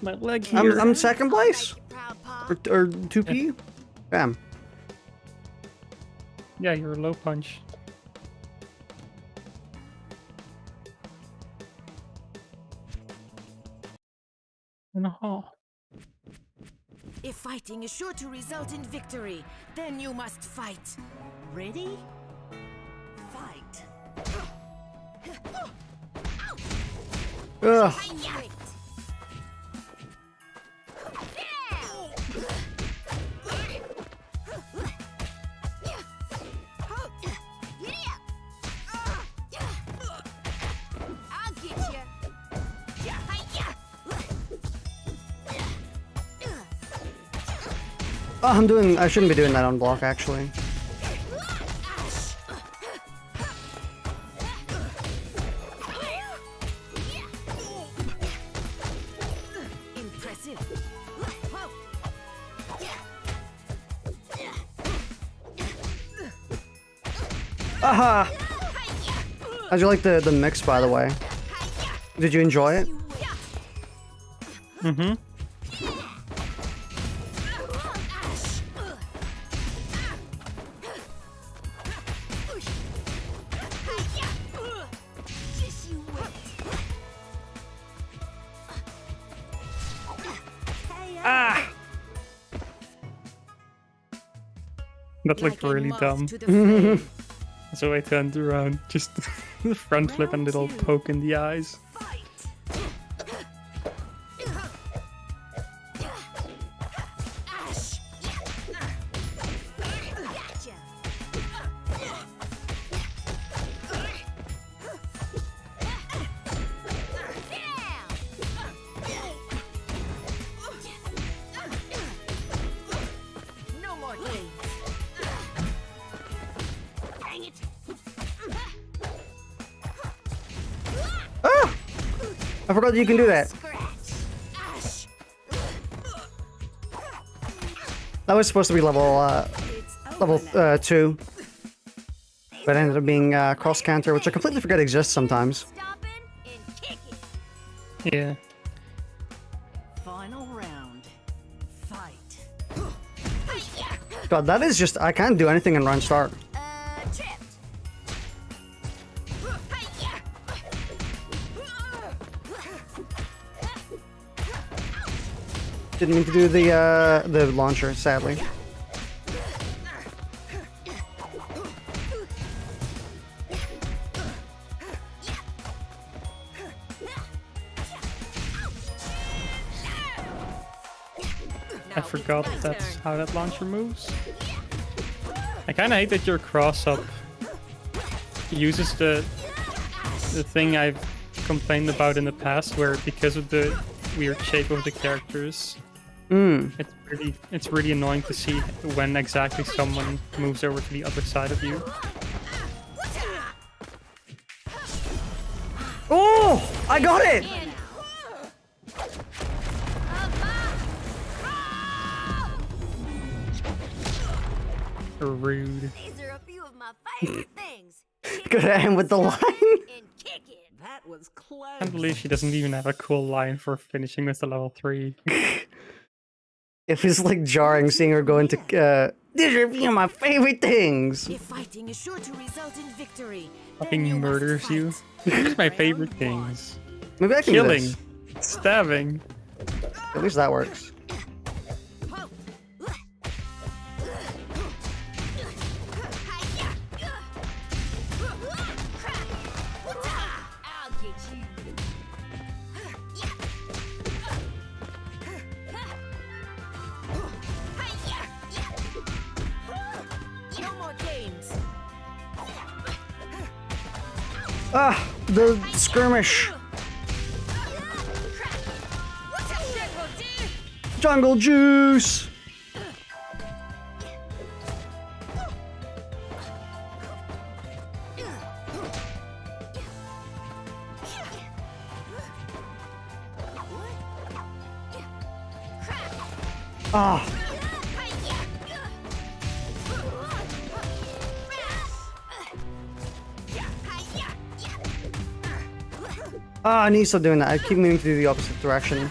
my leg here. I'm second place? Or 2P? Yeah. Bam. Yeah, you're a low punch. In a hall. If fighting is sure to result in victory, then you must fight. Ready? Fight. Ugh. Oh, I shouldn't be doing that on block, actually. Aha! How'd you like the mix, by the way? Did you enjoy it? Mm-hmm. Ah! That looked really dumb. So I turned around, just the front flip and little poke in the eyes. I forgot that you can do that. That was supposed to be level 2. But it ended up being cross counter, which I completely forget exists sometimes. Yeah. Final round. Fight. God, that is just... I can't do anything in round start. Didn't mean to do the launcher, sadly. I forgot that's how that launcher moves. I kinda hate that your cross-up uses the thing I've complained about in the past, where because of the weird shape of the characters, it's really annoying to see when exactly someone moves over to the other side of you. Oh! I got it! Rude. These are a few of my favorite things. Good at him with the line. That was close. I can't believe she doesn't even have a cool line for finishing with the level 3. It was like jarring seeing her go into these are a few of my favorite things. If fighting is sure to result in victory, Fucking murders you. Here's my favorite things. Maybe I can Killing. do this. Stabbing. At least that works. Ah, the skirmish. Jungle juice. Ah. Ah, I need to stop doing that. I keep moving to the opposite direction.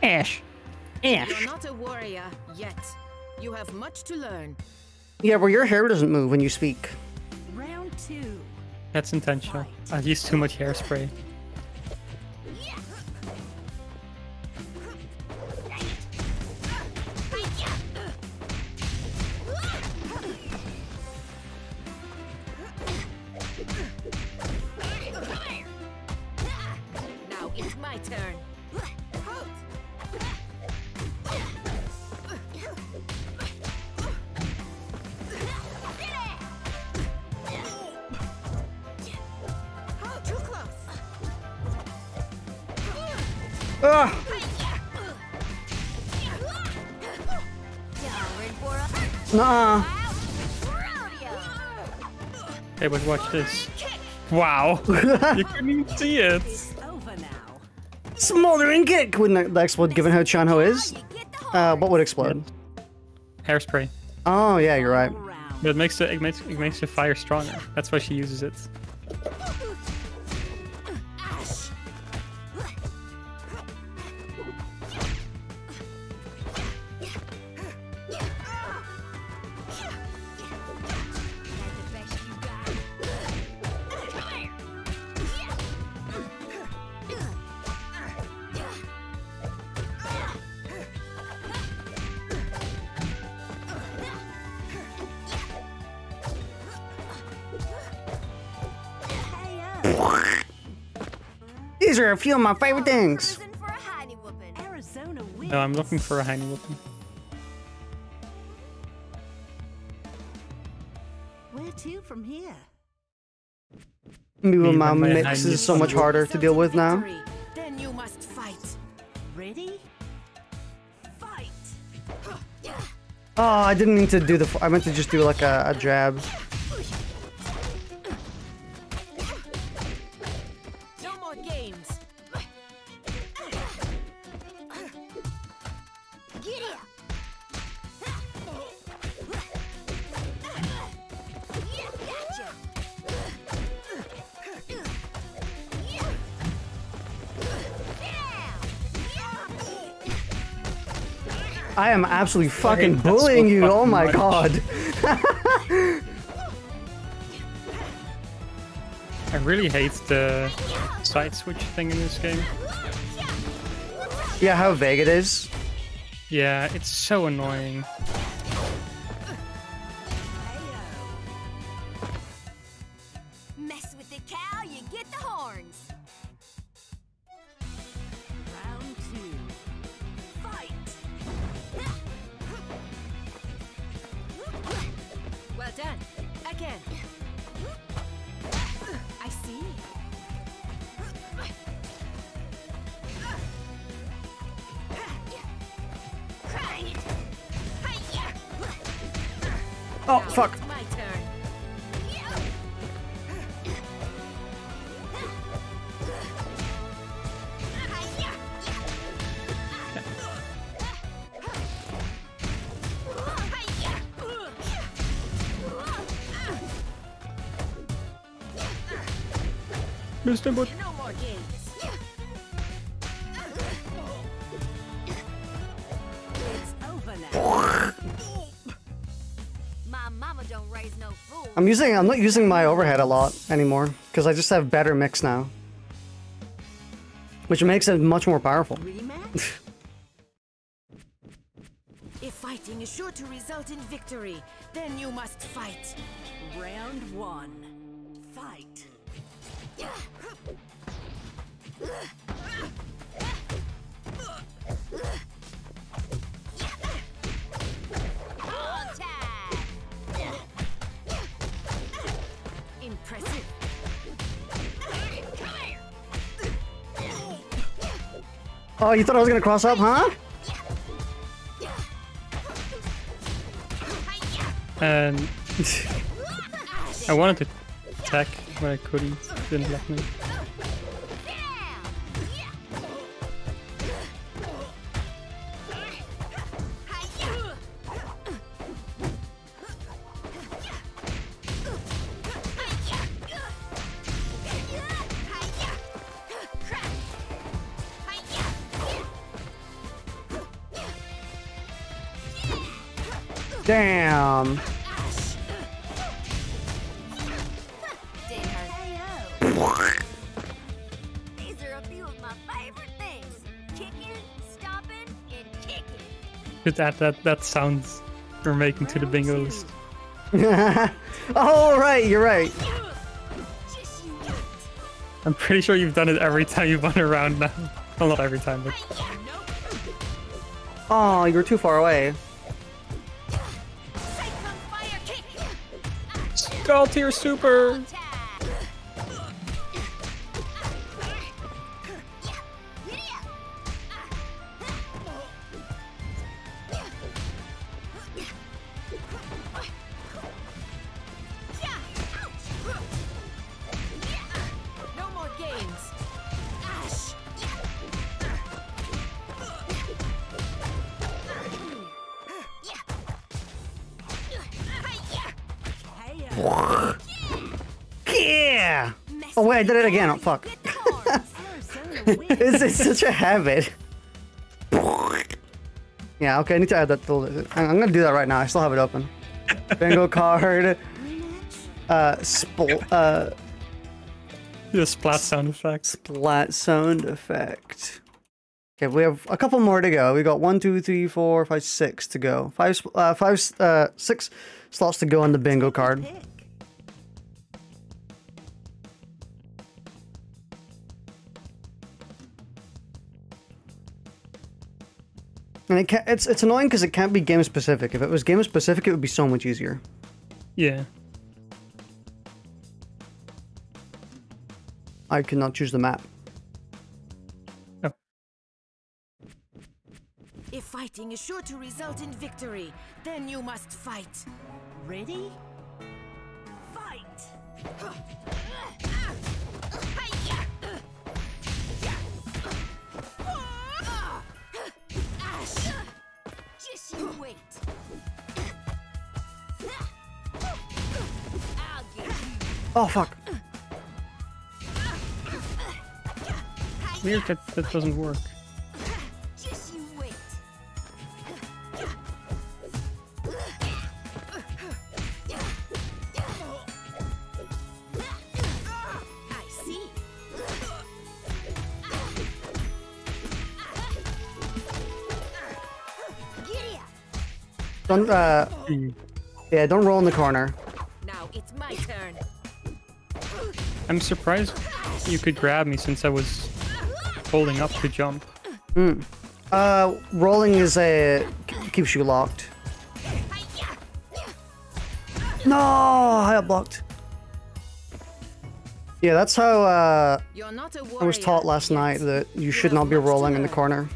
Ash. Ash. You're not a warrior yet. You have much to learn. Yeah, well, your hair doesn't move when you speak. Round 2. That's intentional. I've used too much hairspray. Now it's my turn. Too close. Ugh. Nuh-uh. Hey, but watch this. Wow. You couldn't even see it. Over now. Smoldering kick wouldn't explode given how Chanho is. What would explode? Hairspray. Oh yeah, you're right. Round. But it makes the fire stronger. That's why she uses it. These are a few of my favorite things. Arizona wins. No, I'm looking for a Heine weapon. Where to from here? Maybe Me my when my mix Heine is so is much harder to deal with now. Then you must fight. Ready? Fight. Oh, I didn't mean to do the. I meant to just do like a jab. No more games. Get here. Gotcha. I am absolutely fucking hate that so bullying you. Oh fucking my much. god. I really hate the side switch thing in this game. Yeah, how vague it is. Yeah, it's so annoying. Mess with the cow, you get the horns. Round 2. Fight. Well done. Again. I see. Oh fuck. It's my turn. Mr. But No more games. It's over now. My mama don't raise no fool. I'm not using my overhead a lot anymore because I just have better mix now, which makes it much more powerful. Rematch? If fighting is sure to result in victory, then you must fight. Round 1. Fight. Impressive. Oh, you thought I was gonna cross up, huh? and I wanted to attack, but I couldn't. Didn't let me. Damn. These are a few of my favorite things. Kicking, stomping, and kicking. Could add that sound you're making to the bingo list. Oh, right, you're right. Just you wait. I'm pretty sure you've done it every time you've won a round now. Well, not every time, but Oh, you were too far away. Cyclone fire kick. Skull tier super. Tag. No more games. Ash. Yeah! Oh, wait, I did it again. Oh, fuck. Arizona wins. It's such a habit. Yeah, okay, I need to add that to the list. I'm gonna do that right now. I still have it open. Bingo card. The splat sound effect. Splat sound effect. Okay, we have a couple more to go. We got 1, 2, 3, 4, 5, 6 to go. 6 slots to go on the bingo card. Pick. And it's annoying because it can't be game specific. If it was game specific, it would be so much easier. Yeah. I could not choose the map. Oh. If fighting is sure to result in victory, then you must fight. Ready? Fight. Ash. Just you wait. I'll get you. Oh, fuck. Weird that doesn't work. Just you wait. I see. Giddy up. Don't, yeah, don't roll in the corner. Now it's my turn. I'm surprised you could grab me since I was holding up to jump. Rolling is keeps you locked. No, I got blocked. Yeah, that's how You're not a warrior. I was taught last yet. night that you should not be rolling in the corner,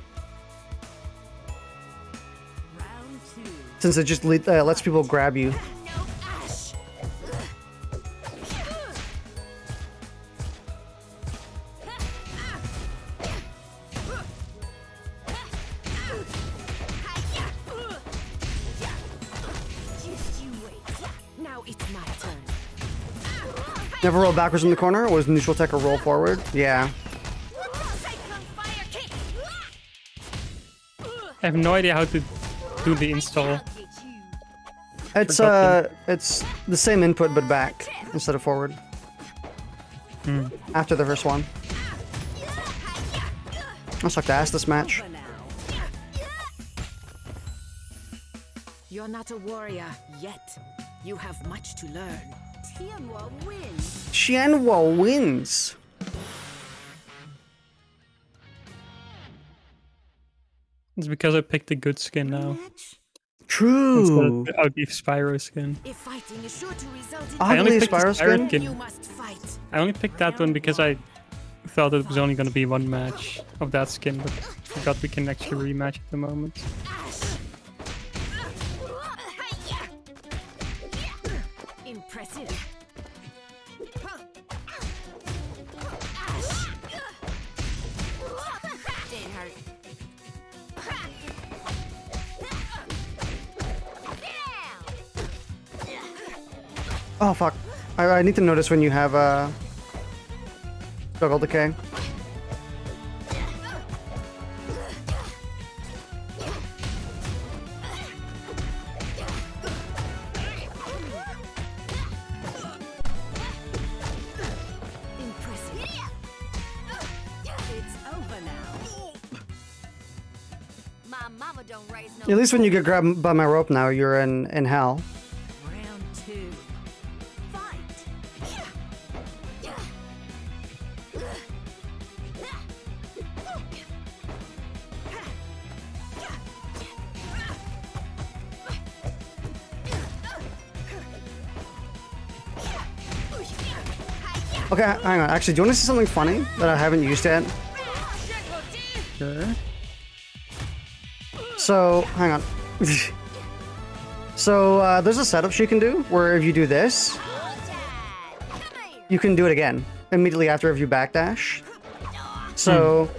Round 2. since it just lets people grab you. No, Ash. Just you wait. Now it's my turn. Never roll backwards in the corner. Or was neutral tech or roll forward? Yeah. Cyclone fire kick. I have no idea how to do the install. I'll get you. It's the same input but back instead of forward. After the first one. I suck to ass this match. Over now. You're not a warrior yet. You have much to learn. Tianhua wins. Tianhua wins. It's because I picked a good skin now. Match. True. Instead of the ugly Spyro skin. If fighting is sure to result in I only Ugly picked the Spyro Spyro skin? skin. you must fight. I only picked that one because I thought it was only going to be one match of that skin, but forgot we can actually rematch at the moment. Impressive. Didn't hurt. Oh fuck. I need to notice when you have juggle decay. mama don't raise no. At least when you get grabbed by my rope now, you're in hell. Round 2. Fight. Okay, hang on. Actually, do you want to see something funny that I haven't used yet? Sure. So, hang on. So, there's a setup you can do where if you do this, you can do it again immediately after if you backdash. So,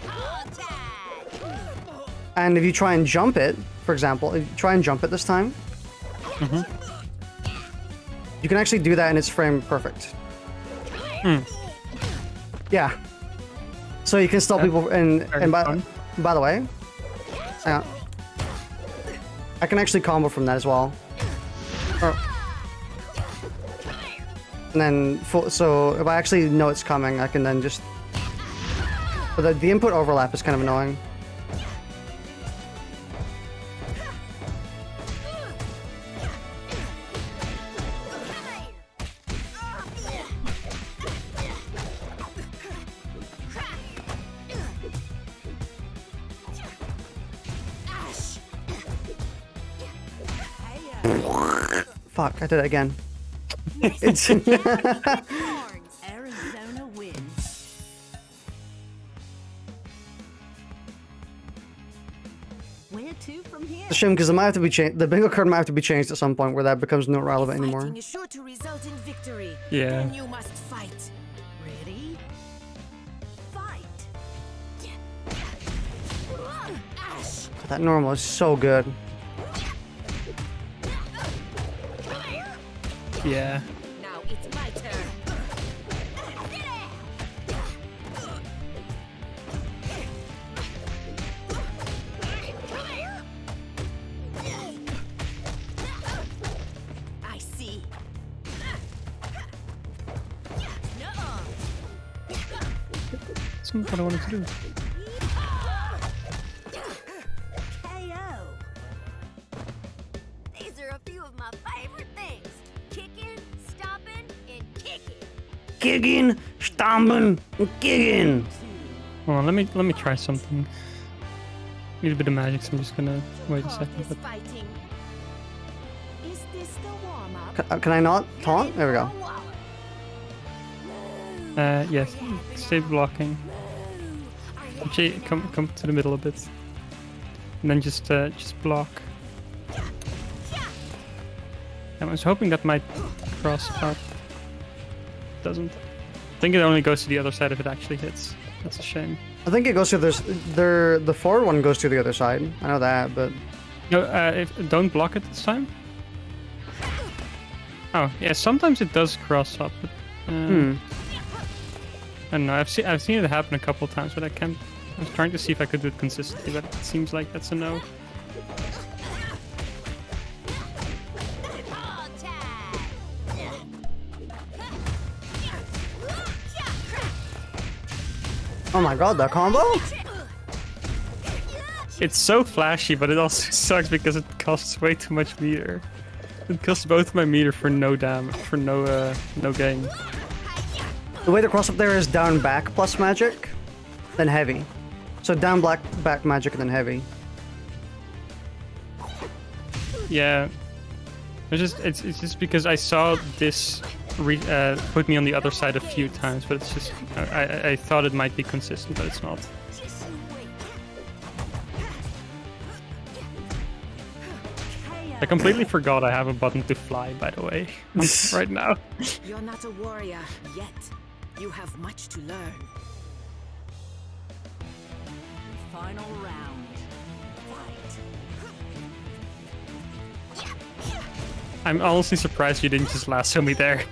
and if you try and jump it, for example, if you try and jump it this time, you can actually do that and it's frame perfect. Yeah. So you can stop people and by the way, hang on. I can actually combo from that as well. And then, so if I actually know it's coming, I can then just... But the input overlap is kind of annoying. Fuck, I did it again. It's Arizona wins. Where to from here? a shame because it might have to be changed. The bingo card might have to be changed at some point where that becomes not relevant anymore. Fighting is sure to result in victory. Yeah. Then you must fight. Ready? Fight. That normal is so good. Yeah. Now it's my turn. I see. That's not what I wanted to do. KO. These are a few of my favorite things. Kicking, stomping, and kicking. Kicking, stomping, and kicking. Hold on, let me try something. Need a bit of magic, so I'm just gonna wait a Call second. this But fighting. Is this the warm-up? Can I not taunt? There we go. yes, stay blocking. Actually, come to the middle a bit, and then just block. I was hoping that might cross up. Doesn't. I think it only goes to the other side if it actually hits. That's a shame. I think it goes to this. The forward one goes to the other side. I know that, but No, don't block it this time. Oh, yeah. Sometimes it does cross up. But, I don't know. I've seen it happen a couple of times, but I can't. I was trying to see if I could do it consistently, but it seems like that's a no. oh my god, that combo! It's so flashy, but it also sucks because it costs way too much meter. It costs both my meter for no damage, for no gain. The way to cross up there is down back plus magic, then heavy. So down back magic and then heavy. Yeah, it's just because I saw this put me on the other side a few times, but it's just I thought it might be consistent, but it's not. I completely forgot I have a button to fly, by the way, right now. You're not a warrior yet. You have much to learn. Final round. Fight. I'm honestly surprised you didn't just lasso me there.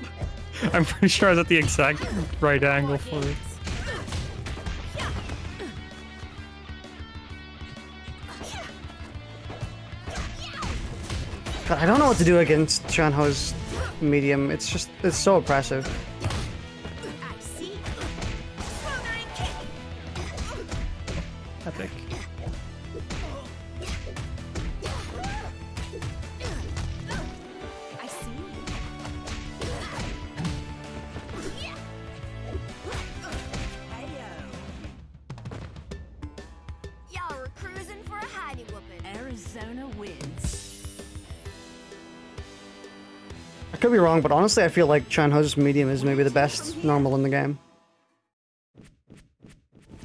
I'm pretty sure I was at the exact right angle for it. God, I don't know what to do against Chanho's medium. It's so oppressive. I see. Epic. Arizona wins. I could be wrong, but honestly, I feel like Chanho's medium is maybe the best normal in the game.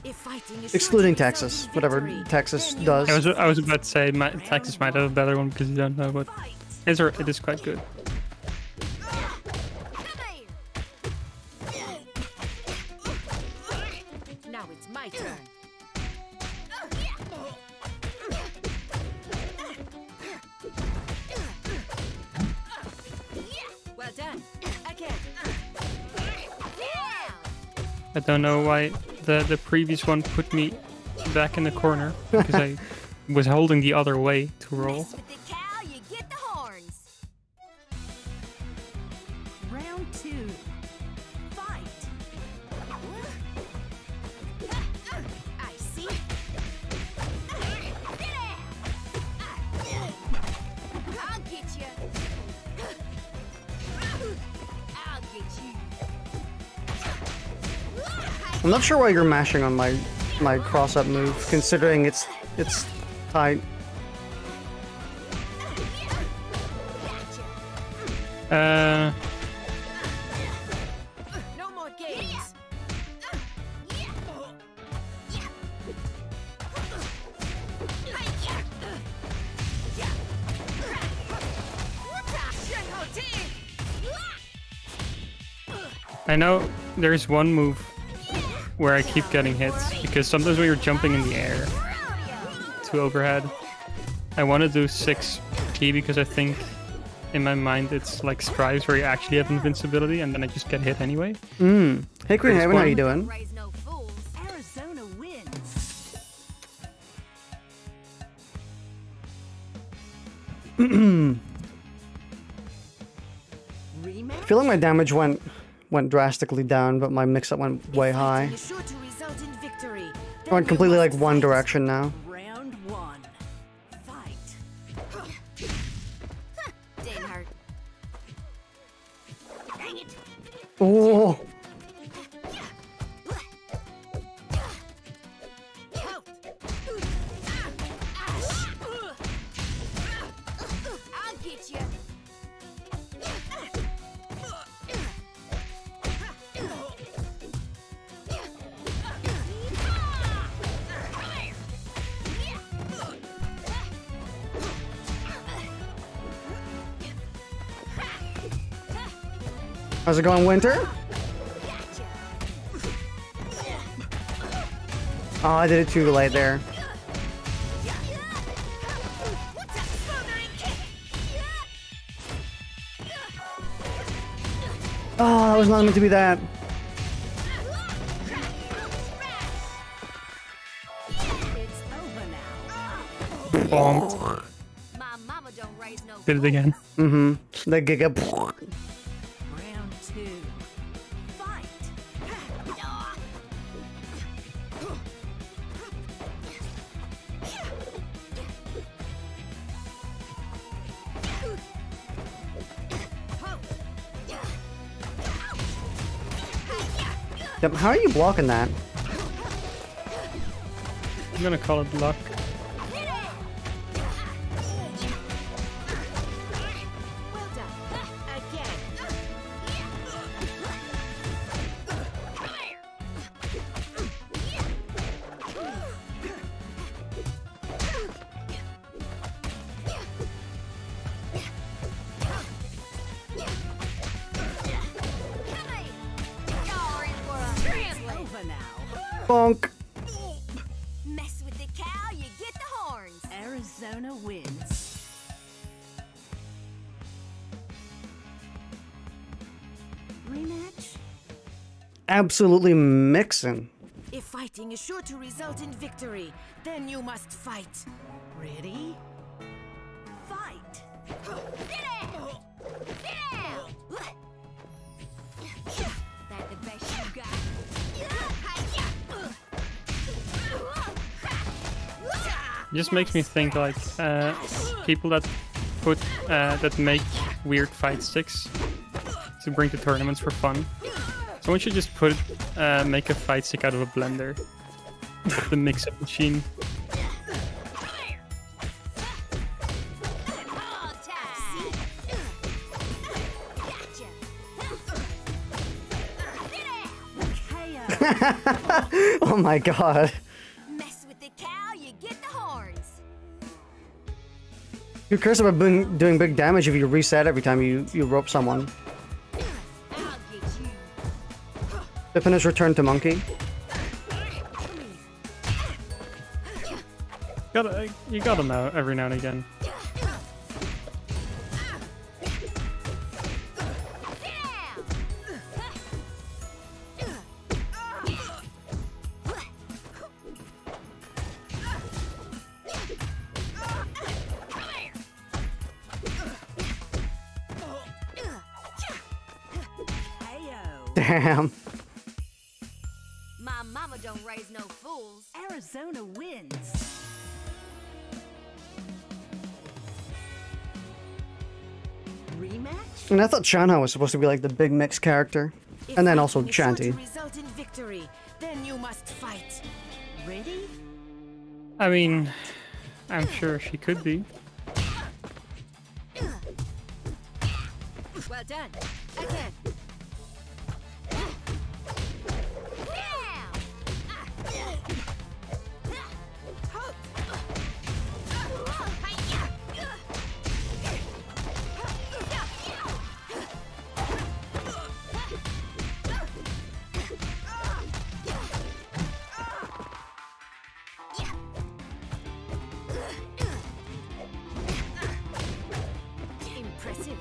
If fighting is Excluding sure to Texas, result in whatever victory, Texas then you does. I was about to say Texas might have a better one because you don't know what. It is quite good. Now it's my turn. Well done. Again. I don't know why the previous one put me back in the corner because I was holding the other way to roll. Mess with the cow, you get the horns. Round 2. Fight. I see. I'll get you. I'll get you. I'm not sure why you're mashing on my cross-up move, considering it's tight. No more games. I know there's one move where I keep getting hits because sometimes when you're jumping in the air to overhead, I want to do 6P because I think in my mind it's like strives where you actually have invincibility and then I just get hit anyway. Hey Queen Haven, how you doing? Raise no fools. Arizona wins. I feel like my damage went drastically down, but my mix-up went way high. Fighting is sure to result in victory. I went completely like one direction now. Round 1. Fight. Didn't hurt. Dang it. Oh, I'll get you. how's it going, Winter? Oh, I did it too late there. Oh, that was not meant to be that. It's over now. Bombed. My mama don't raise no Did it again. The giga. Round 2. Fight. Yep, how are you blocking that? I'm gonna call it luck. Well done. Again. You're in for a translate. Over now. Bonk. Mess with the cow, you get the horns. Arizona wins. Rematch. Absolutely mixing. If fighting is sure to result in victory, then you must fight. Ready? Fight. Sit down. Sit down. That the best you got? It just makes me think like people that put that make weird fight sticks to bring to tournaments for fun. Someone should just make a fight stick out of a blender, the mix-up machine. Oh my god. Mess with the cow, you get the horns. Who cares about doing big damage if you reset every time you rope someone? I'll get you. Bipin has returned to monkey. You got him out every now and again. Damn. My mama don't raise no fools. Arizona wins. Rematch? And I thought Chanha was supposed to be like the big mix character. If And then also fighting is sure to Chanty. result in victory, then you must fight. Ready? I mean, I'm sure she could be. Well done. Again. Impressive.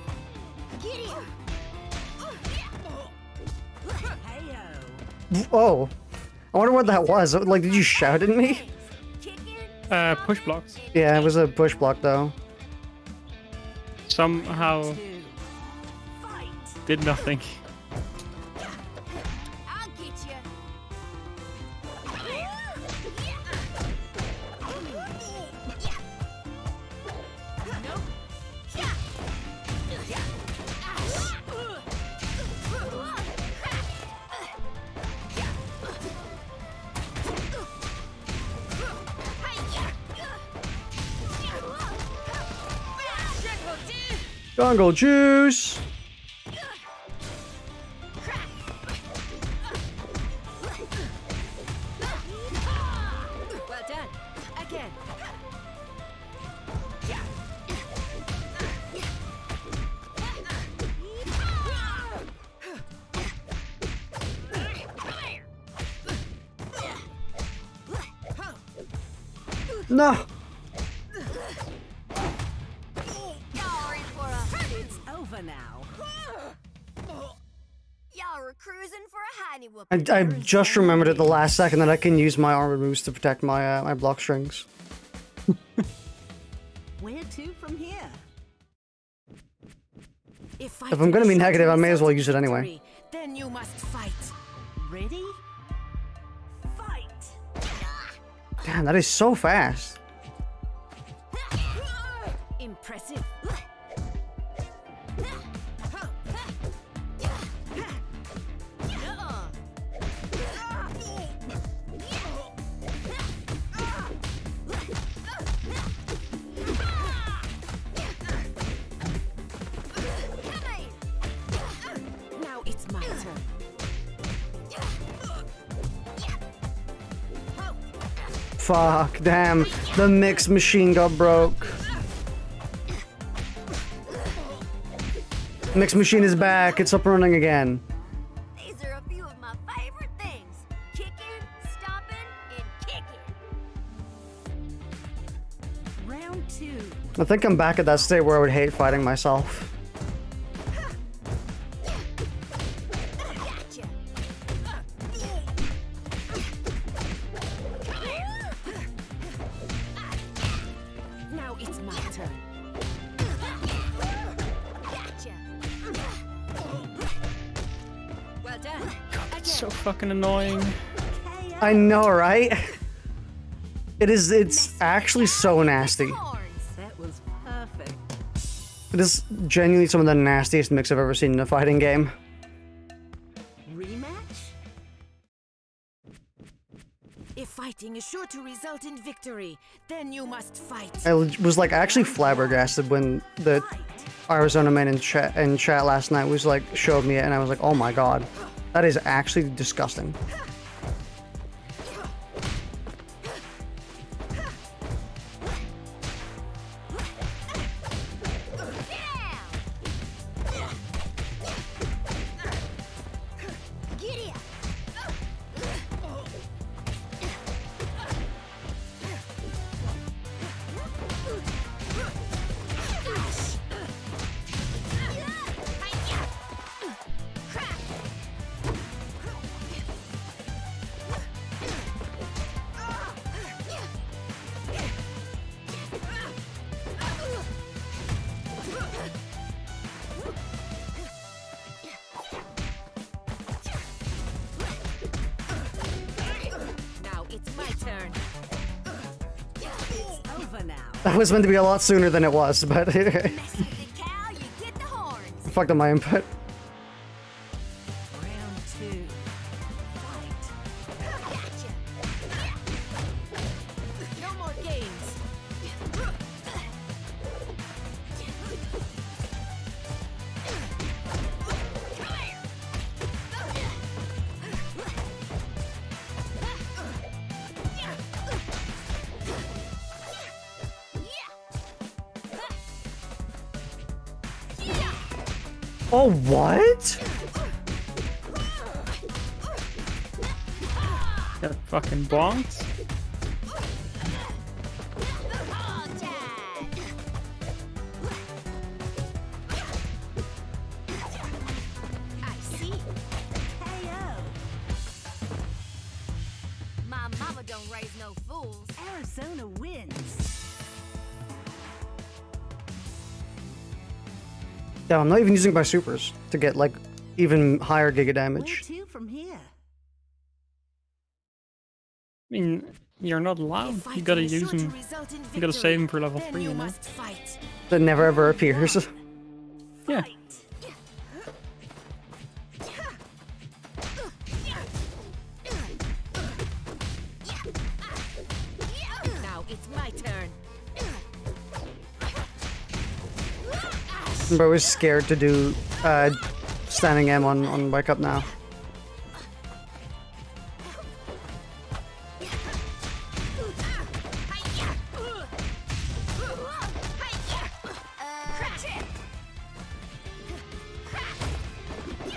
Heyo. Oh. I wonder what that was. Like, did you shout at me? Push blocks. Yeah, it was a push block though. Somehow Two. Fight. did nothing. I'll get you. Jungle juice. Well done. Again. No. Y'all are in for a. It's over now. Y'all were cruising for a honey whoop. I just remembered at the last second that I can use my armor moves to protect my my block strings. Where to from here? If I'm gonna be negative, I may as well use it anyway. victory, then you must fight. Ready? Fight. Damn, that is so fast. Impressive. Now it's my turn. Fuck, damn. The mix machine got broke. Mix machine is back. It's up and running again. These are a few of my favorite things. Kicking, stomping, and kicking. Round two. I think I'm back at that state where I would hate fighting myself. Gotcha. Now it's my turn. Gotcha. Well done. So fucking annoying. I know, right? It's actually so nasty. Horns. That was perfect. It is genuinely some of the nastiest mix I've ever seen in a fighting game. Rematch? If fighting is sure to result in victory, then you must fight. I was like actually flabbergasted when the Arizona man in chat last night was like showed me it, and I was like, oh my god, that is actually disgusting. my turn. It's over now. That was meant to be a lot sooner than it was, but Mess with the cow, you get the horns. fucked up my input. Round 2. Fight. Gotcha. No more games. Oh, what? Got fucking bonked. All time. I see. KO. My mama don't raise no fools. Arizona wins. Yeah, I'm not even using my supers to get like even higher giga Where damage. to from here? I mean, you're not allowed. If You gotta fighting is use sure to them. result in You gotta save them for level then 3, you you know? must fight. That never ever appears. Yeah. Fight. Now it's my turn. But I was scared to do standing M on Wake Up Now.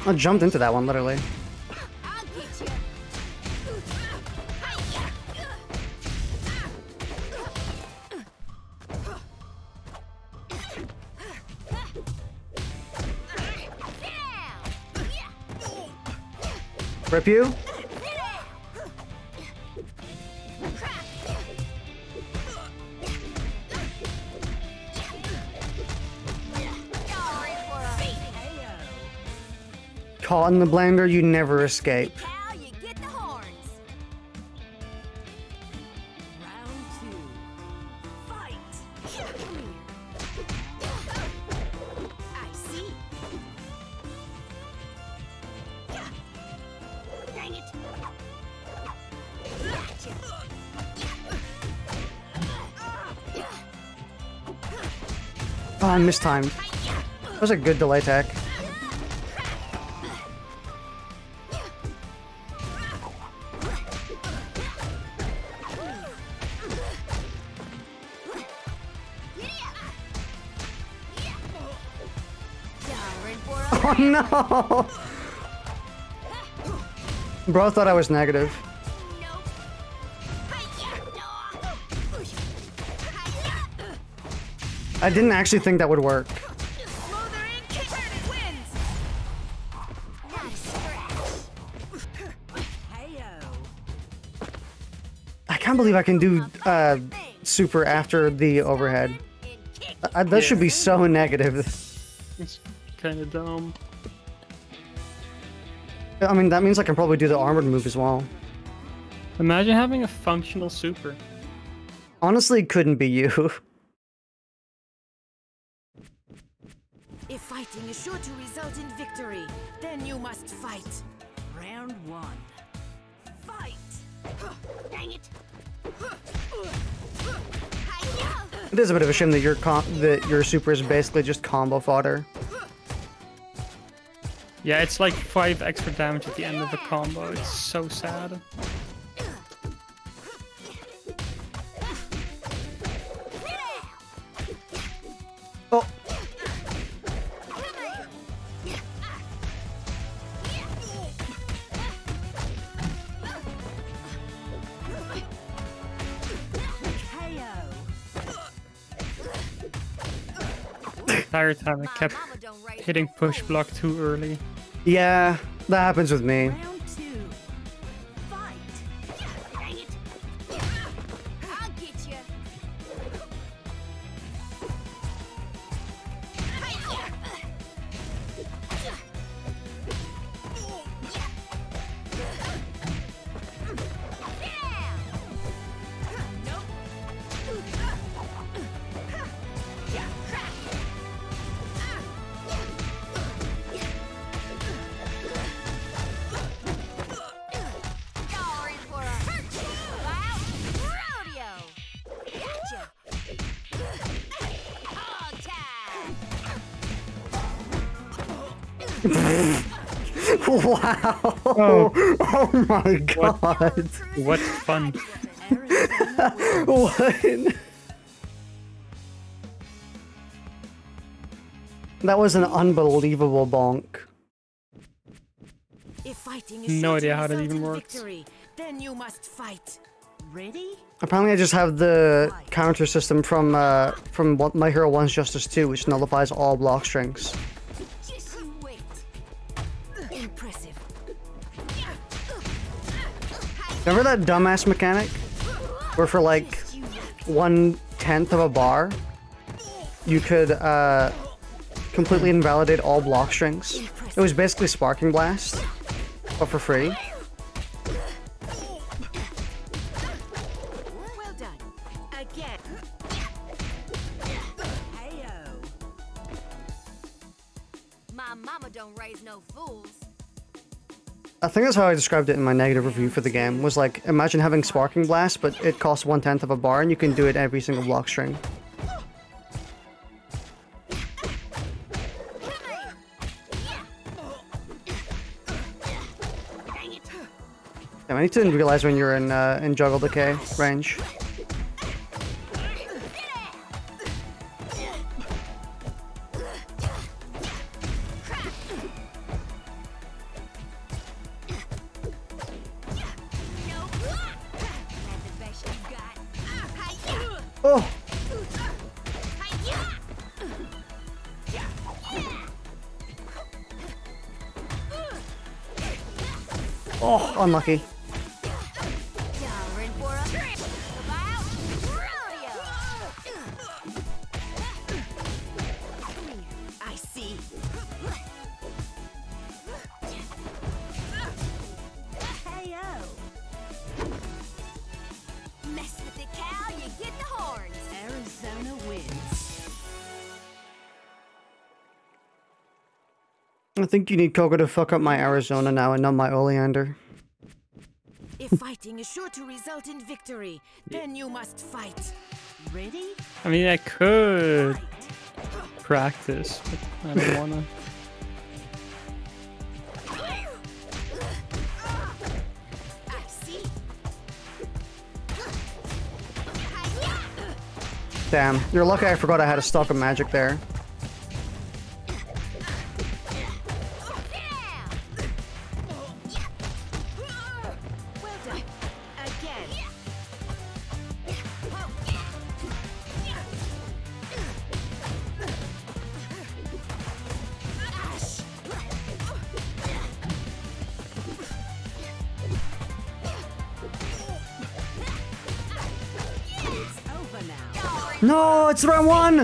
I jumped into that one, literally. I'll get you. Rip you? Caught in the blender, you never escape. Cow, you get the horns. Round 2. Fight. I see. Dang it. Gotcha. Oh, I mistimed. That was a good delay tech. You're in for a Oh no! Bro thought I was negative. nope. I didn't actually think that would work. Smothering kick wins. Not a scratch. KO. I can't believe I can do super after the overhead. And kick. That should be so negative. It's kind of dumb. I mean, that means I can probably do the armored move as well. Imagine having a functional super. Honestly, couldn't be you. If fighting is sure to result in victory, then you must fight. Round 1. Fight. Dang it. It is a bit of a shame that your super is basically just combo fodder. Yeah, it's like 5 extra damage at the end of a combo. It's so sad. Oh, The entire time I kept Mama don't raise hitting push block too early. yeah, that happens with me. Round 2. Fight. Dang it. I'll get you. Wow! Oh. Oh my god! What fun. What? That was an unbelievable bonk. If fighting is No sure idea to how that result even in works. victory, then you must fight. Ready? Apparently, I just have the counter system from My Hero 1's Justice 2, which nullifies all block strings. Just you wait. Impressive. Remember that dumbass mechanic? Where for like 1/10 of a bar, you could completely invalidate all block strings. It was basically Sparking Blast, but for free. Well done. Again. Heyo. My mama don't raise no fools. I think that's how I described it in my negative review for the game, was like, imagine having Sparking Blast, but it costs 1/10 of a bar and you can do it every single block string. Yeah, I need to realize when you're in Juggle Decay range. Oh! Oh, unlucky. Y'all in for a trip about rodeo. I see. Heyo. Mess with the cow, you get the horns. Arizona wins. I think you need Coco to fuck up my Arizona now and not my Oleander. If fighting is sure to result in victory, then you must fight. Ready? I mean, I could practice, but I don't wanna. I see. Damn, you're lucky I forgot I had a stock of magic there. Well done. Again. It's over now. No, it's round one!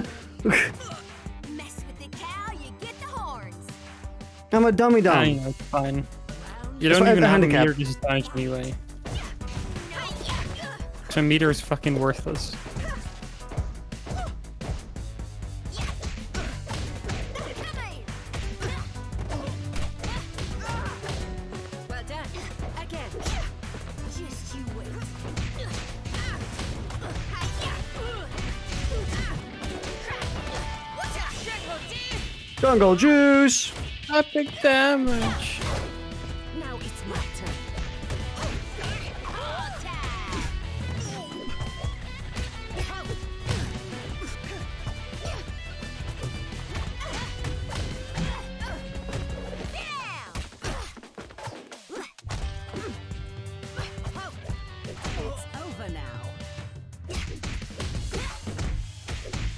Mess with the cow, you get the horns. I'm a dummy I dumb. know, it's fine. You That's don't why I even have have the a handicap. meter disadvantage anyway. So a meter is fucking worthless. Well done. Again. Just you wait. Jungle Juice! Epic damage! Now it's my turn. It's over now.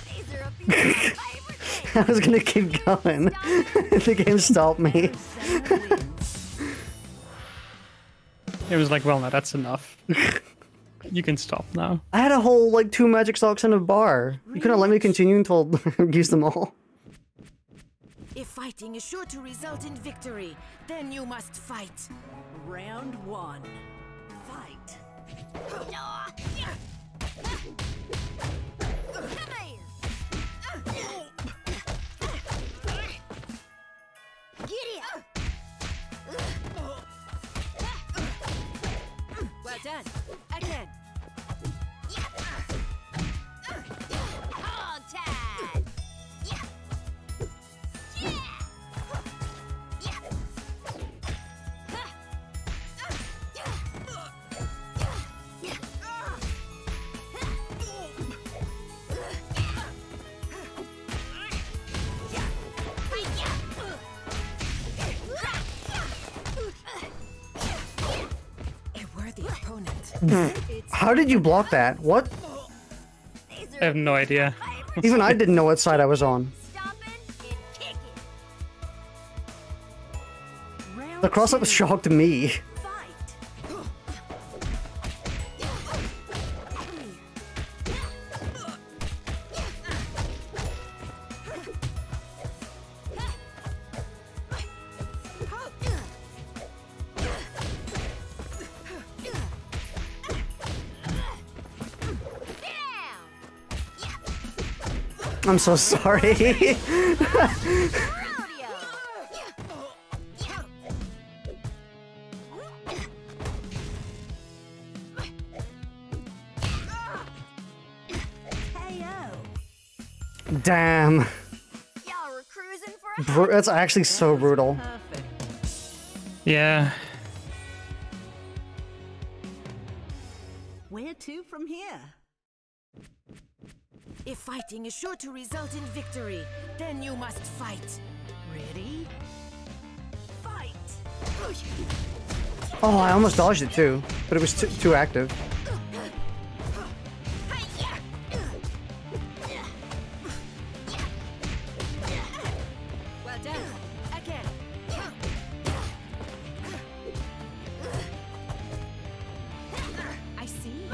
These are a few of my favorite things. I was gonna keep going. The game stopped me. Arizona wins. It was like, well, now that's enough. You can stop now. I had a whole, like, 2 magic stocks in a bar. You couldn't let me continue until I used them all. If fighting is sure to result in victory, then you must fight. Round one. Fight. Come here. Get it. Well done. Again. Hog tied. How did you block that? What? I have no idea. Even I didn't know what side I was on. Stomping and kicking. Round The cross-up shocked me. fight. I'm so sorry. Rodeo. KO. Damn. Y'all were cruising for a That's actually so brutal. Perfect. Yeah. Where to from here? If fighting is sure to result in victory, then you must fight. Ready? Fight. Oh, I almost dodged it too, but it was too active. Well done. Again. I see.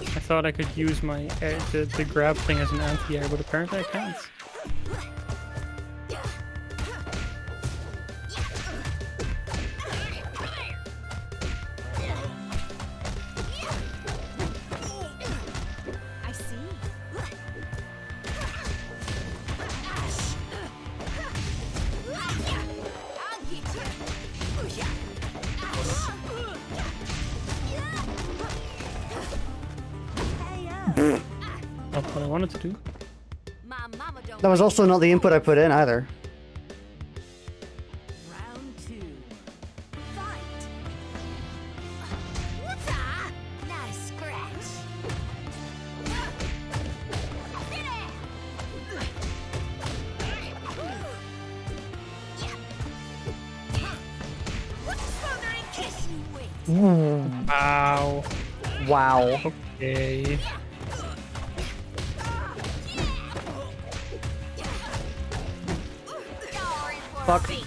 I thought I could use my the grab thing as an anti-air, but apparently I can't. I see. I'll get you. KO. Not what I wanted to do. My mama don't That was also not the input I put in either. Round two. Fight. What's-a? Not a scratch. Sit down. What's further and kiss you with? Wow. Wow. Okay. Y'all in for a Fuck. beating.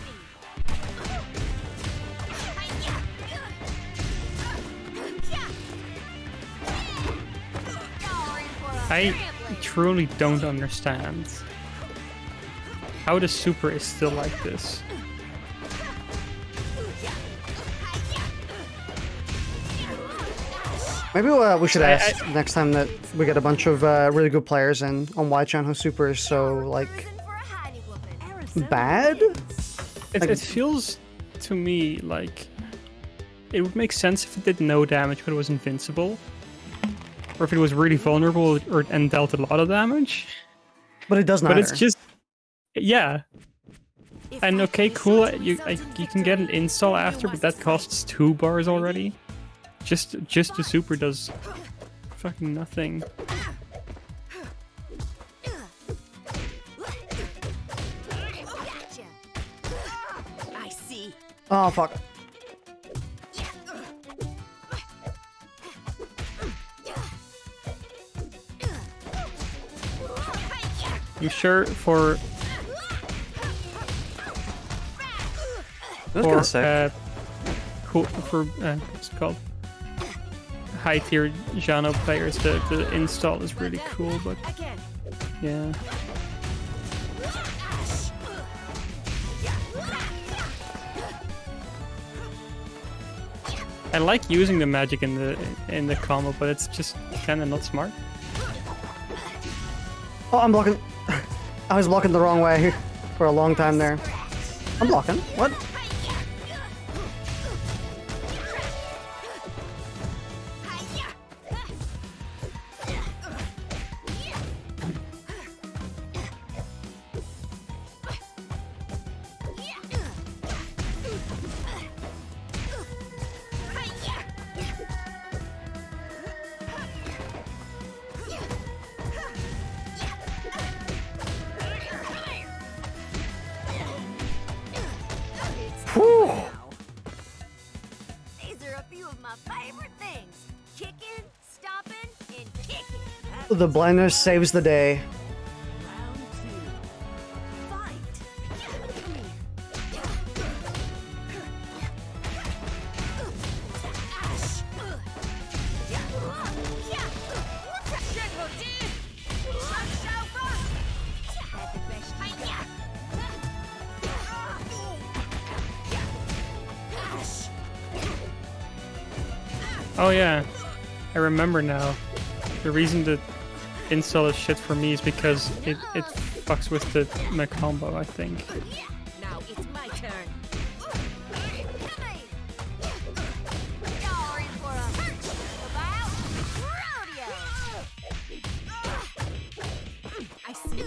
Y'all in for a I trampling. truly don't understand how the super is still like this. Maybe we should ask next time that we get a bunch of really good players in on why Chanho Super is so like Cruising for a hidey whooping. bad. It feels to me like it would make sense if it did no damage but it was invincible. Or if it was really vulnerable and dealt a lot of damage. But it does not. But it's just... Yeah. If And fighting okay, is cool, sure to you result in you can get an victory, install then you after, but must that fight. costs 2 bars already. Just the super does fucking nothing. Gotcha. I see. Oh fuck. You sure for That's kind of sick. cool for what's it called? High tier Jano players, the install is really cool, but Again. yeah. I like using the magic in the combo, but it's just kind of not smart. Oh, I'm blocking. I was blocking the wrong way for a long time there. I'm blocking. What? favorite things. Kicking, stomping, and kicking. The blender saves the day. Round 2. Fight. Oh yeah, I remember now. The reason the install is shit for me is because it fucks with my combo, I think. Now it's my turn. You're in for a about rodeo. I see.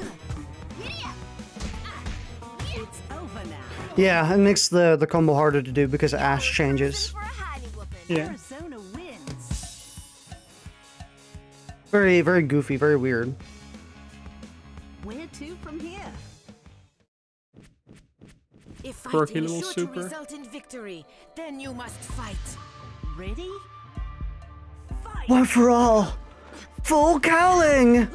It's over now. Yeah, it makes the combo harder to do because Ash changes. For a hiding whooping. Yeah. Arizona wins. Very, very goofy, very weird. Where to from here? If Quirky fighting is little sure super. to result in victory, then you must fight. Ready? Fight. One for all! Full cowling!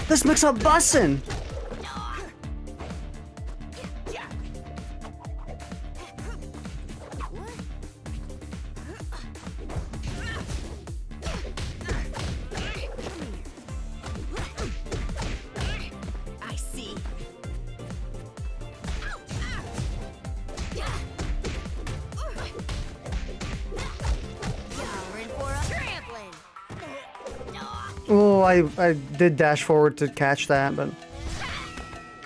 This mix up bussin'! I see. You're in for a trampling. Oh, I did dash forward to catch that, but...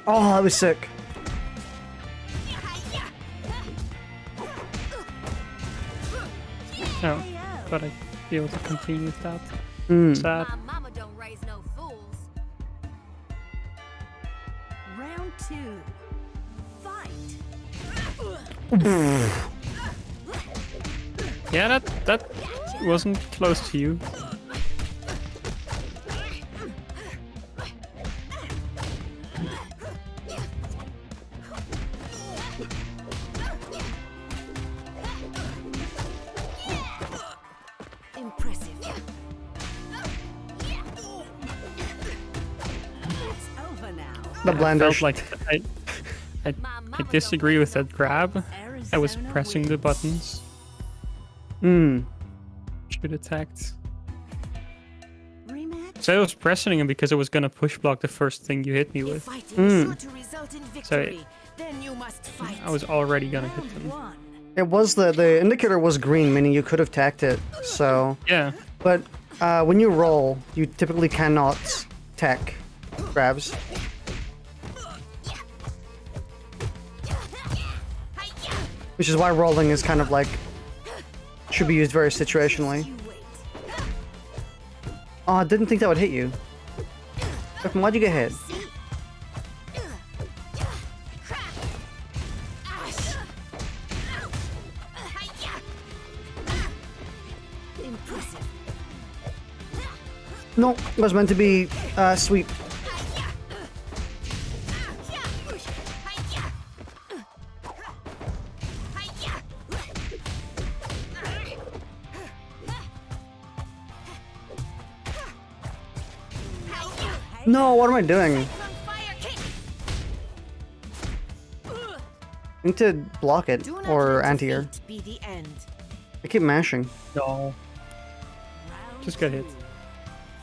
Oh, that was sick. No, but I'd be able to continue with that. Sad. My mama don't raise no fools. Round 2. Fight. Yeah, that wasn't close to you. Impressive. It's over now. The I blender. felt like I disagree with that grab. I was Arizona pressing the wins. buttons. Hmm. Should attacked. Rematch. So I was pressing him because I was gonna push block the first thing you hit me If with. fighting is sure to result in victory, So then you must fight. I was already gonna hit Round them. 1. It was the indicator was green, meaning you could have tacked it, so... Yeah. But when you roll, you typically cannot tech grabs. Which is why rolling is kind of like... should be used very situationally. You wait. Oh, I didn't think that would hit you. Bipin, why'd you get hit? Impressive. No, it was meant to be sweep. No, what am I doing? I need to block it, Do not or let anti-air. defeat be the end. I keep mashing. No. Just get hit.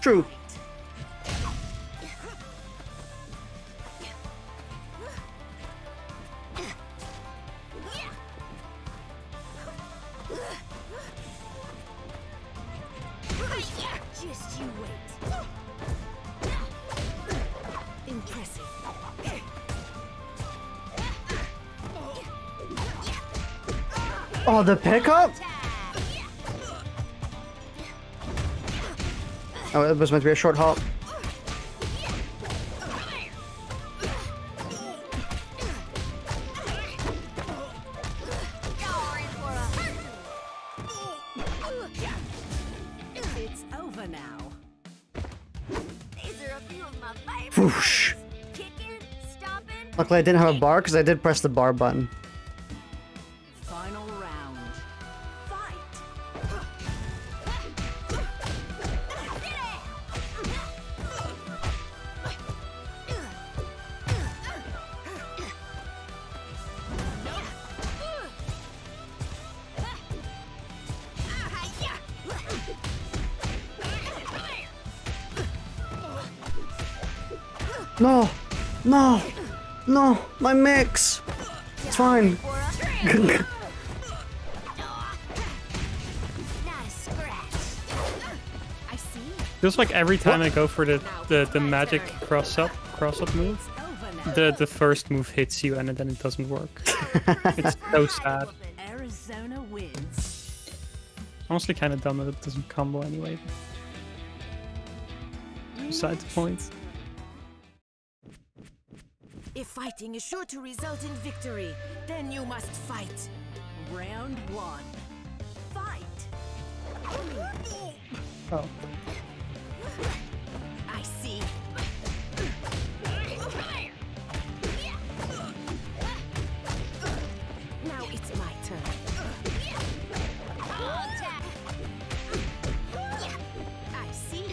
True. Just you wait. Impressive. Oh, the pickup? Oh, it was meant to be a short hop. It's over now. These are a few of my favorites. Whoosh. Kicking, stomping, Luckily I didn't have a bar because I did press the bar button. Final round. Fight! No! No! No! My mix! It's fine. Nice scratch. I see. Feels like every time I go for the magic cross up move, It's over now. the first move hits you and then it doesn't work. It's so sad. Arizona wins. Honestly, kind of dumb that it doesn't combo anyway. Beside the point. If fighting is sure to result in victory, then you must fight. Round one. Fight! Oh. I see. Now it's my turn. I see.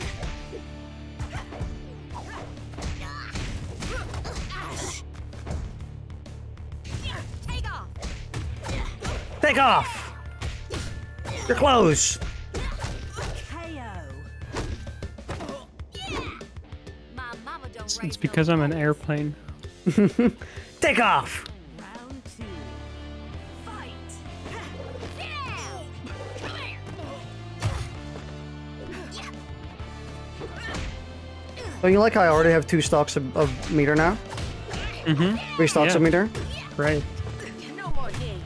Take off. Take off! Your clothes! KO. My mama don't It's raise because I'm an airplane. Take off! Round two. Fight! So you like how I already have 2 stocks of meter now? Mm-hmm. 3 stocks Yeah. of meter? Right. No more games.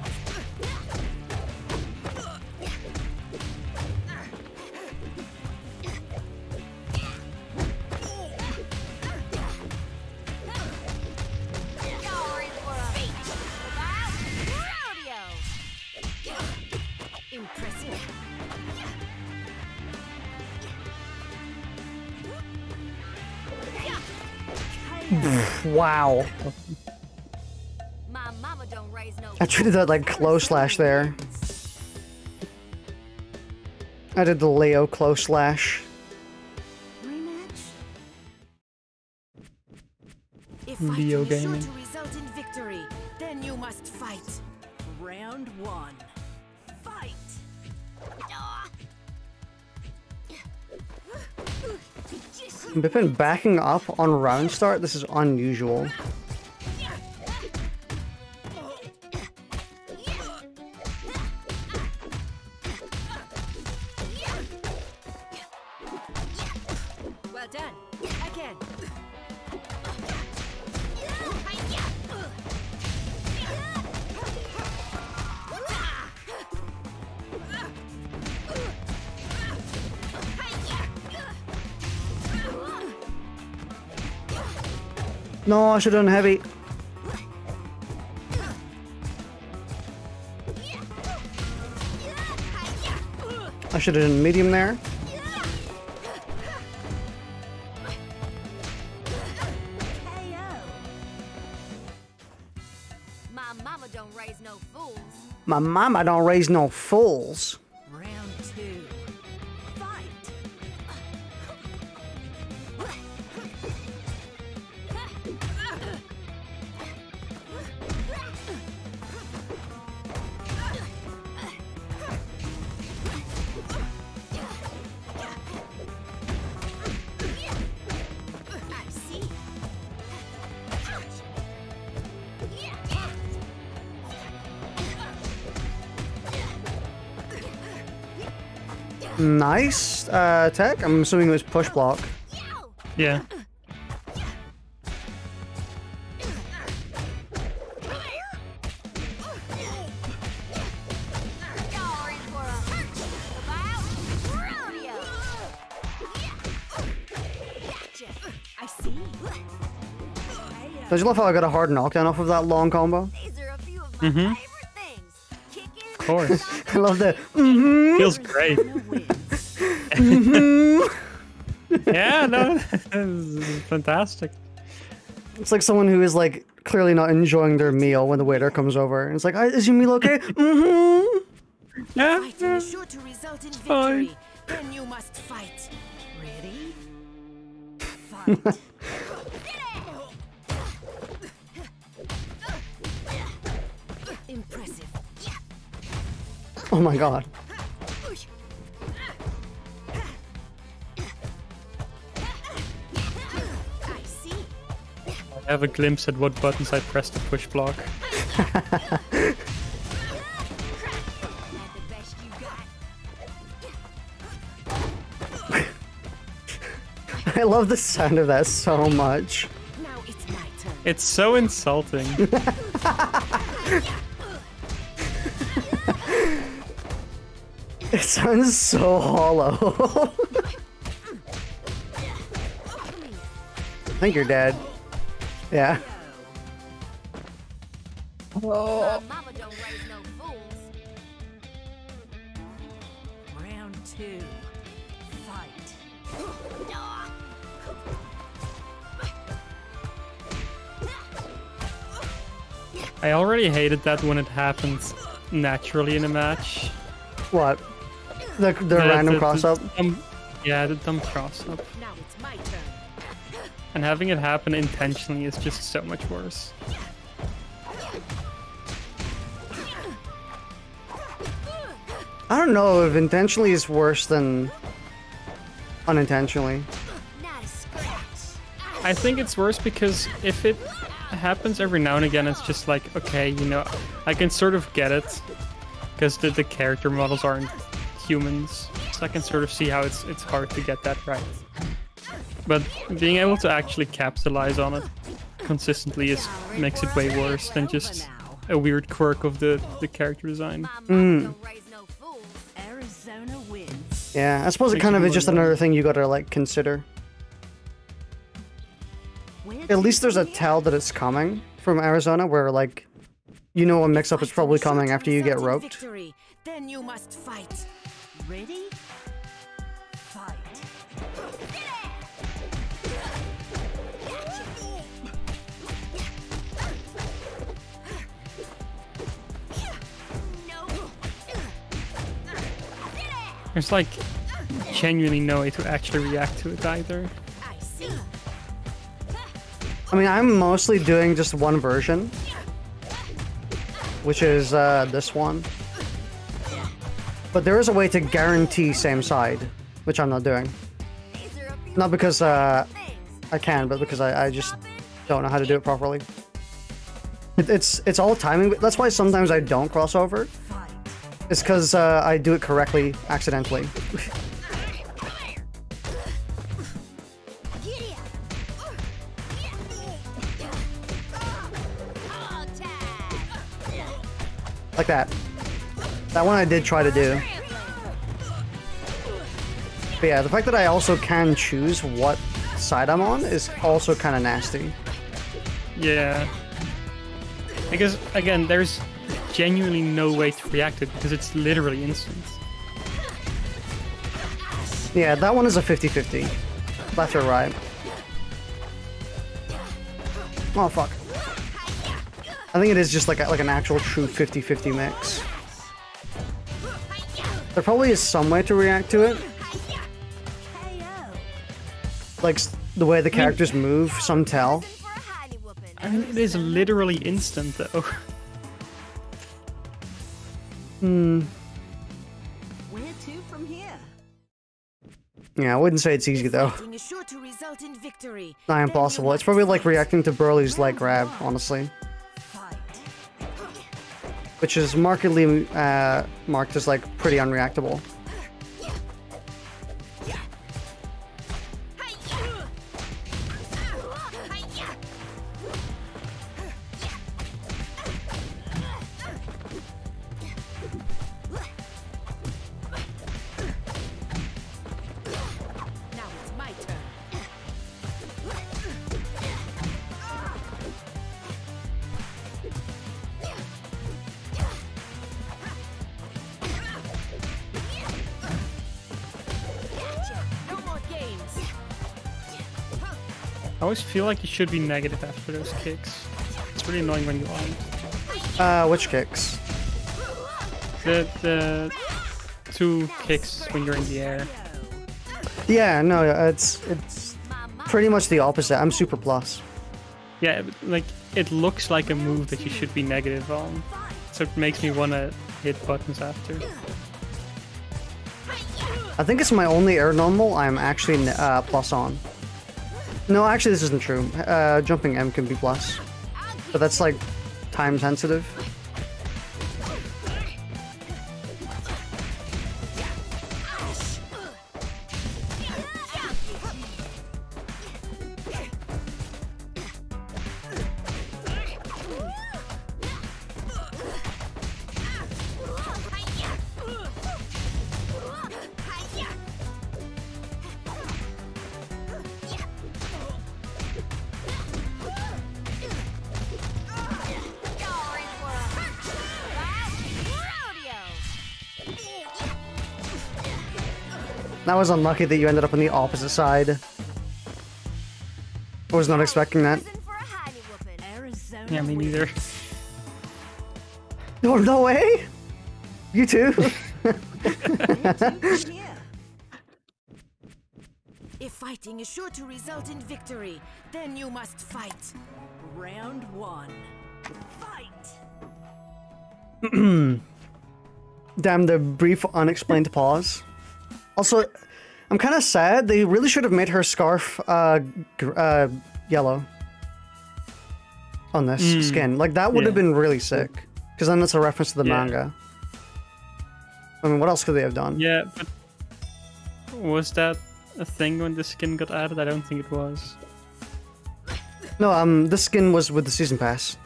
You're in for a feat. Rodeo. Impressive. Wow. My mama don't raise no. I treated that like close slash there. I did the Leo close slash. Rematch? If Leo fighting is sure gaming. to result in victory, then you must fight. Round one. Fight! Bipin backing up on round start? This is unusual. Well done. Again. No, I should have done heavy. I should have done medium there. KO. My mama don't raise no fools. My mama don't raise no fools. Round two. Fight! I see. Nice tech. I'm assuming it was push block. Yeah. You're in for a rodeo. Gotcha. I see. Don't you love how I got a hard knockdown off of that long combo? These are a few of my Mhm. favorite things. Kicking, Of course. I love that. Feels great. Yeah, no, this is fantastic. It's like someone who is like clearly not enjoying their meal when the waiter comes over. And it's like, is your meal okay? Mm-hmm. Yeah. Fighting is sure to result in fine. victory. Then you must fight. Ready? Fight. Impressive. Oh my god. I see. I have a glimpse at what buttons I press to push block. Had the best you got. I love the sound of that so much. Now it's my turn. It's so insulting. It sounds so hollow. I think you're dead. Yeah. My mama don't raise no fools. Round 2. Fight. I already hated that when it happens naturally in a match. What? The random cross-up? Yeah, the dumb cross-up. Now it's my turn. And having it happen intentionally is just so much worse. I don't know if intentionally is worse than unintentionally. Not a scratch. I think it's worse because if it happens every now and again, it's just like, okay, you know, I can sort of get it. Because the character models aren't humans. So I can sort of see how it's hard to get that right. But being able to actually capitalize on it consistently makes it way worse than just a weird quirk of the character design. My mama don't raise no fools. Arizona wins. Yeah, I suppose it Makes kind you of is just wonder. another thing you gotta, like, consider. At least there's a tell that it's coming from Arizona where, like, you know a mix-up is probably coming after you get roped. Victory. Then you must fight. Ready? Fight. There's like genuinely no way to actually react to it either. I see. I mean, I'm mostly doing just one version, which is this one. But there is a way to guarantee same side, which I'm not doing. Not because I can, but because I just don't know how to do it properly. It's all timing. That's why sometimes I don't cross over. It's because I do it correctly accidentally. Like that. That one I did try to do. But yeah, the fact that I also can choose what side I'm on is also kind of nasty. Yeah. Because, again, there's genuinely no way to react to it because it's literally instant. Yeah, that one is a 50-50. Left or right. Oh, fuck. I think it is just like an actual true 50-50 mix. There probably is some way to react to it. Like the way the characters move, some tell. I mean, it is literally instant, though. Where to from here? Yeah, I wouldn't say it's easy, though. Fighting is sure to result in victory. Not Then you impossible. It's must probably like fight. reacting to Burley's leg grab, honestly. Fight. Which is markedly marked as like pretty unreactable. Now it's my turn. No more games. I always feel like you should be negative after those kicks. It's really annoying when you aren't. Which kicks? The 2 kicks when you're in the air. Yeah, no, it's pretty much the opposite. I'm super plus. Yeah, like it looks like a move that you should be negative on, so it makes me want to hit buttons after. I think it's my only air normal I'm actually plus on. No, actually this isn't true. Jumping M can be plus, but that's like time sensitive. That was unlucky that you ended up on the opposite side. I was not expecting that. Yeah, me neither. Oh, no way! You too? If fighting is sure to result in victory, then you must fight. Round 1. Fight! Damn, the brief unexplained pause. Also, I'm kind of sad. They really should have made her scarf yellow on this skin. Like, that would have been really sick. Because then it's a reference to the manga. I mean, what else could they have done? Yeah, but was that a thing when the skin got added? I don't think it was. No, this skin was with the season pass.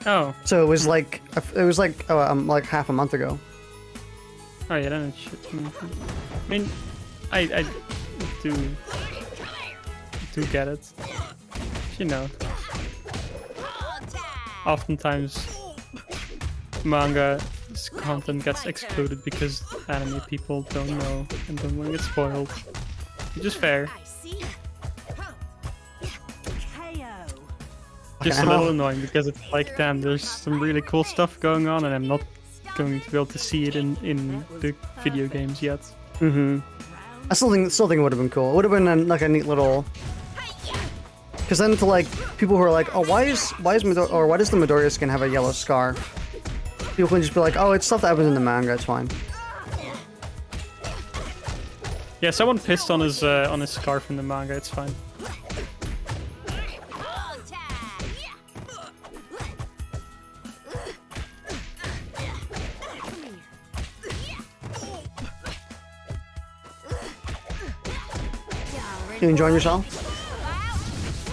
Oh. So it was like half a month ago. Oh yeah, then it should. I mean, I do get it. You know, oftentimes manga content gets excluded because anime people don't know and don't want to get spoiled. Which is fair. Just a little annoying because it's like, damn, there's some really cool stuff going on and I'm not going to be able to see it in the video games yet. I still think it would have been cool. It would have been like a neat little. Because then to like people who are like, oh, why does the Midoriya skin have a yellow scarf? People can just be like, oh, it's stuff that happens in the manga. It's fine. Yeah, someone pissed on his scarf in the manga. It's fine. You enjoying yourself?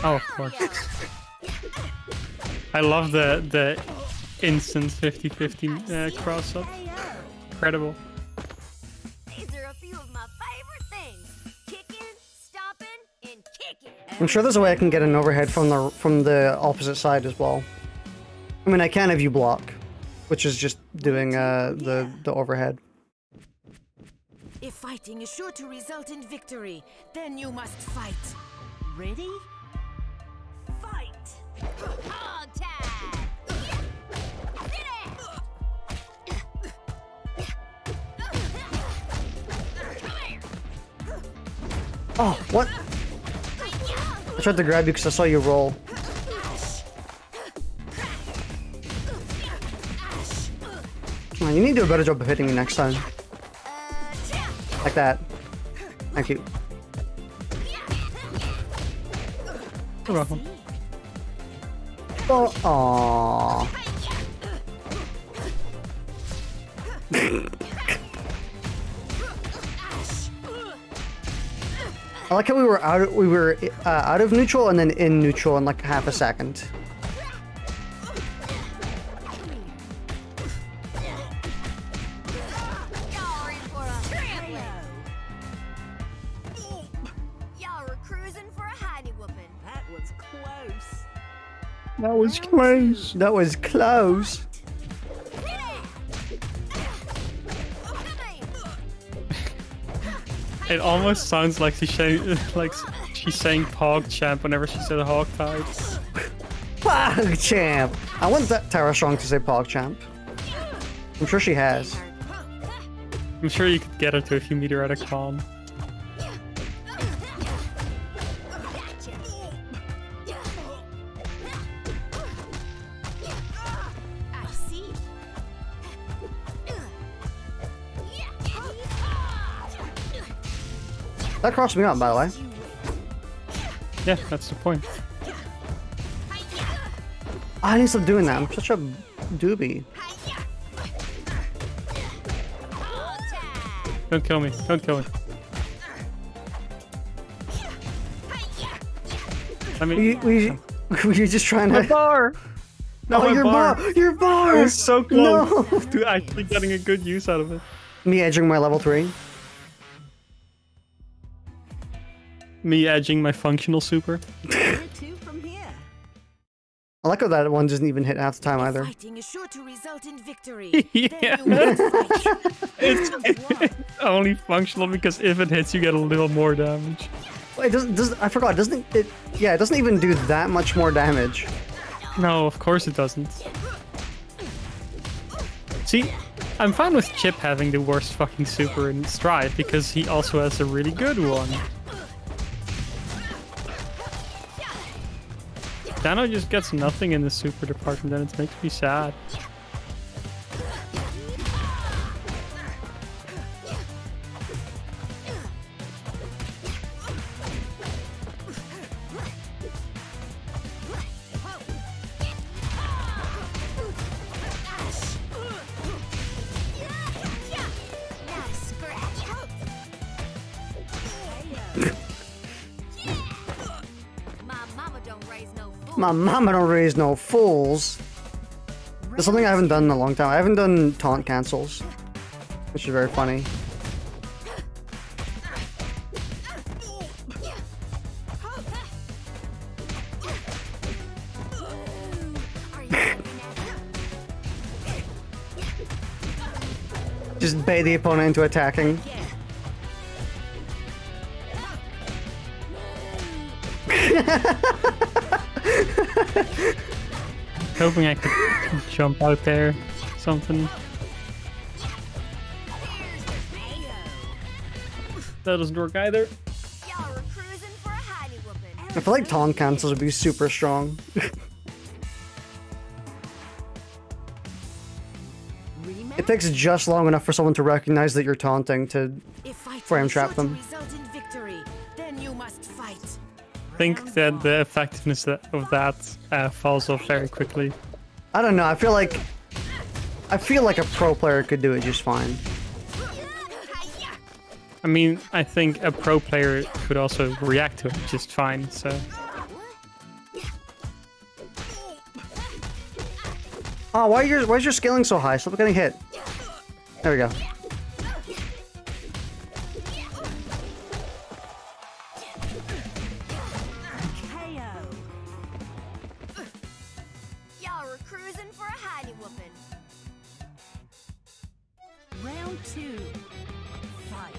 Oh, of course. I love the instant 50-50 cross up. Incredible. These are a few of my favorite things: kicking, stomping, and kicking. I'm sure there's a way I can get an overhead from the opposite side as well. I mean, I can if you block, which is just doing the overhead. If fighting is sure to result in victory, then you must fight. Ready? Fight! Hog tag! Oh, what? I tried to grab you because I saw you roll. Come on, you need to do a better job of hitting me next time. Like that. Thank you. You're welcome. Oh, aww. I like how we were out of neutral and then in neutral in like half a second. That was close. That was close. It almost sounds like she's saying Pog Champ whenever she said Hog Tide. PogChamp! I want that Tara Strong to say PogChamp. I'm sure she has. I'm sure you could get her to if you meet her at a con. That crossed me up, by the way. Yeah, that's the point. I need to stop doing that. I'm such a doobie. Don't kill me. Don't kill me. Let me. Were you just trying to? My bar. No, my your bar. Your bar. I was so close No. to actually getting a good use out of it. Me edging my level 3. Me edging my functional super. Where to from here? I like how that one doesn't even hit half the time either. Fighting is sure to result in victory. Yeah. Then you must fight. It's only functional because if it hits, you get a little more damage. It doesn't. I forgot. Doesn't it? Yeah, it doesn't even do that much more damage. No, of course it doesn't. See, I'm fine with Chip having the worst fucking super in Strive because he also has a really good one. Dano just gets nothing in the super department and it makes me sad. My mama don't raise no fools. There's something I haven't done in a long time. I haven't done taunt cancels, which is very funny. Just bait the opponent into attacking. Hoping I could jump out there, something. That doesn't work either. I feel like taunt cancels would be super strong. It takes just long enough for someone to recognize that you're taunting to frame trap them. I think that the effectiveness of that falls off very quickly. I don't know. I feel like a pro player could do it just fine. I mean, I think a pro player could also react to it just fine. So. Oh, why is your scaling so high? Stop getting hit. There we go. Round 2. Fight.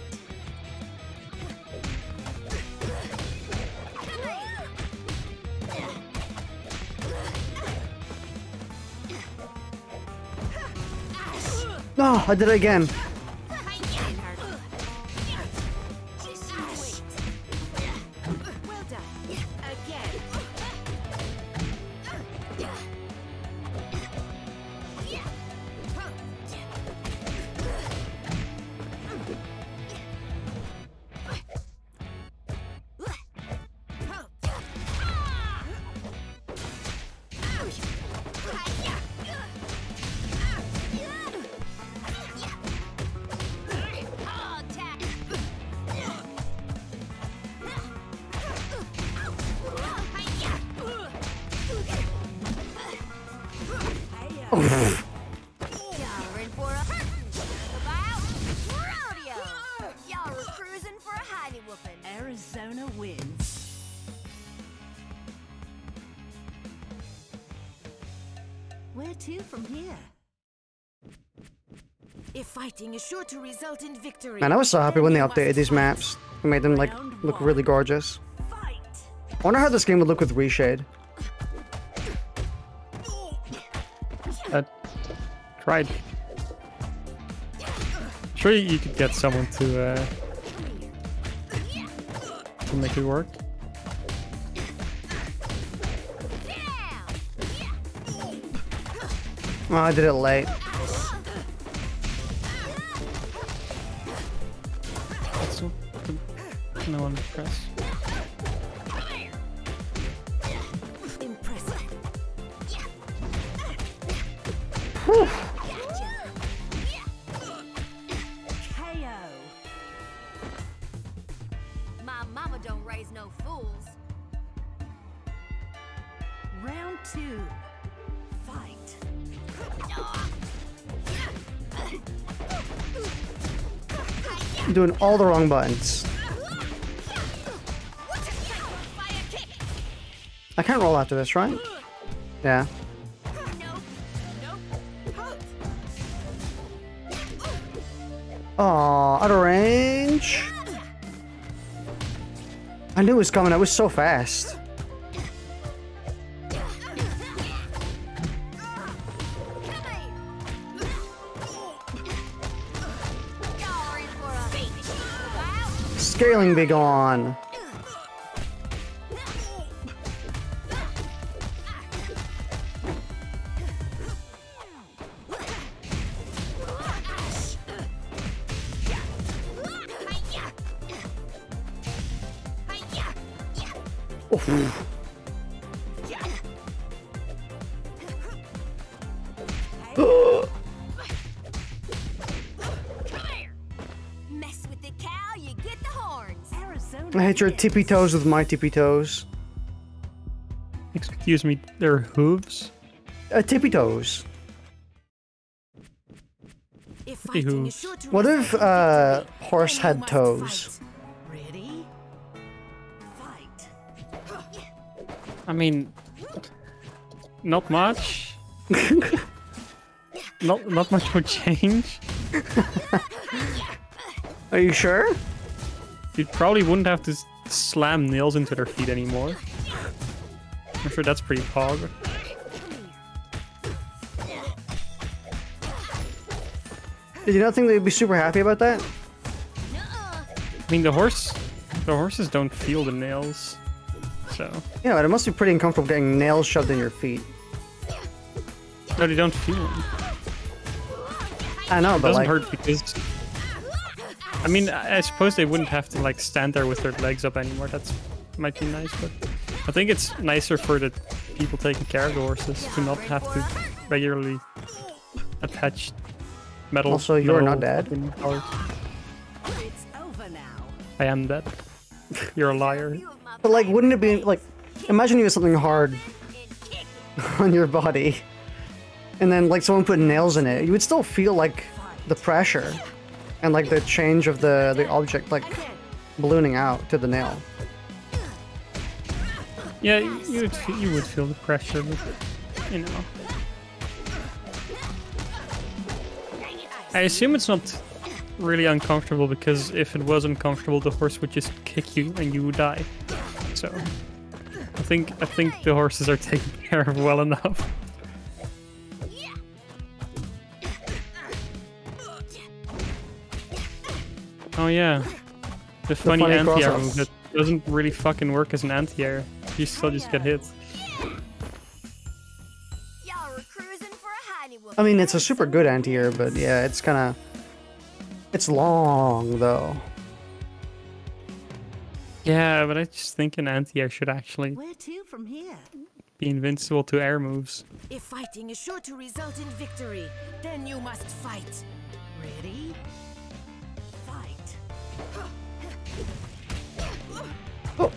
No, I did it again. Arizona wins. Where to from here? If fighting is sure to result in victory. Man, I was so happy when they updated these maps. It made them like look really gorgeous. I wonder how this game would look with reshade. tried. Sure, you could get someone to make it work. Oh, I did it late. So, no one to press. Whew. My mama don't raise no fools. Round 2. Fight. I'm doing all the wrong buttons. I can't roll after this, right? Yeah. Aw, out of range. I knew it was coming. I was so fast. Scaling be gone. Oof. Mess with the cow, you get the horns. Arizona I hit your wins. tippy toes with my tippy toes. Excuse me, they're hooves? Tippy toes. If Hey, fighting hooves. is sure to What result if in victory, horse then you had must toes? fight. Ready? Fight. I mean, not much. not much would change. Are you sure? You probably wouldn't have to slam nails into their feet anymore. I'm sure that's pretty pog. Did you not think they'd be super happy about that? I mean, the horses don't feel the nails, so Yeah, but it must be pretty uncomfortable getting nails shoved in your feet. no, they don't feel them. I know, It but doesn't like, hurt because. I mean, I suppose they wouldn't have to like stand there with their legs up anymore. That's might be nice, but I think it's nicer for the people taking care of the horses to not have to regularly attach metal. Also, you're not metal dead. fucking collars. It's over now. I am dead. You're a liar. but like, wouldn't it be like, imagine you have something hard on your body, and then like someone put nails in it. You would still feel like the pressure, and like the change of the object like ballooning out to the nail. Yeah, you would feel the pressure, but you know. I assume it's not really uncomfortable because if it was uncomfortable, the horse would just kick you and you would die. So I think the horses are taken care of well enough. Oh yeah, the funny funny anti-air crossover. move that doesn't really fucking work as an anti-air. You still just get hit. Y'all were cruising for a honey whoop. I mean, it's a super good anti-air, but yeah, it's kind of, it's long though. Yeah, but I just think an anti-air should actually Where to from here? be invincible to air moves. If fighting is sure to result in victory, then you must fight. Ready? Fight. Oh,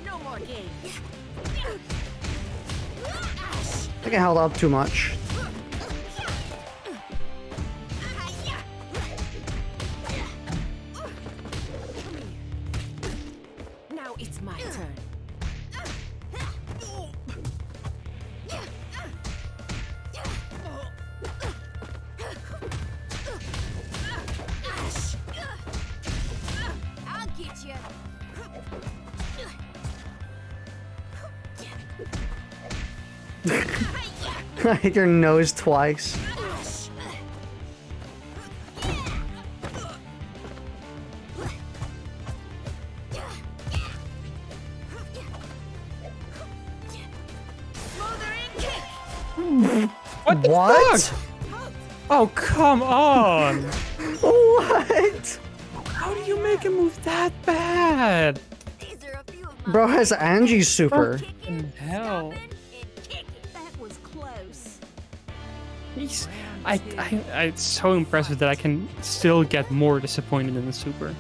No more games. I think I held up too much. Now it's my turn. I'll get you. I hit your nose twice. What? Oh, come on! What? How do you make him move that bad? These are a few of my Bro has Angie's super. kicking, Hell. stomping, and kicking. That was close. He's, it's so impressive that I can still get more disappointed in the super.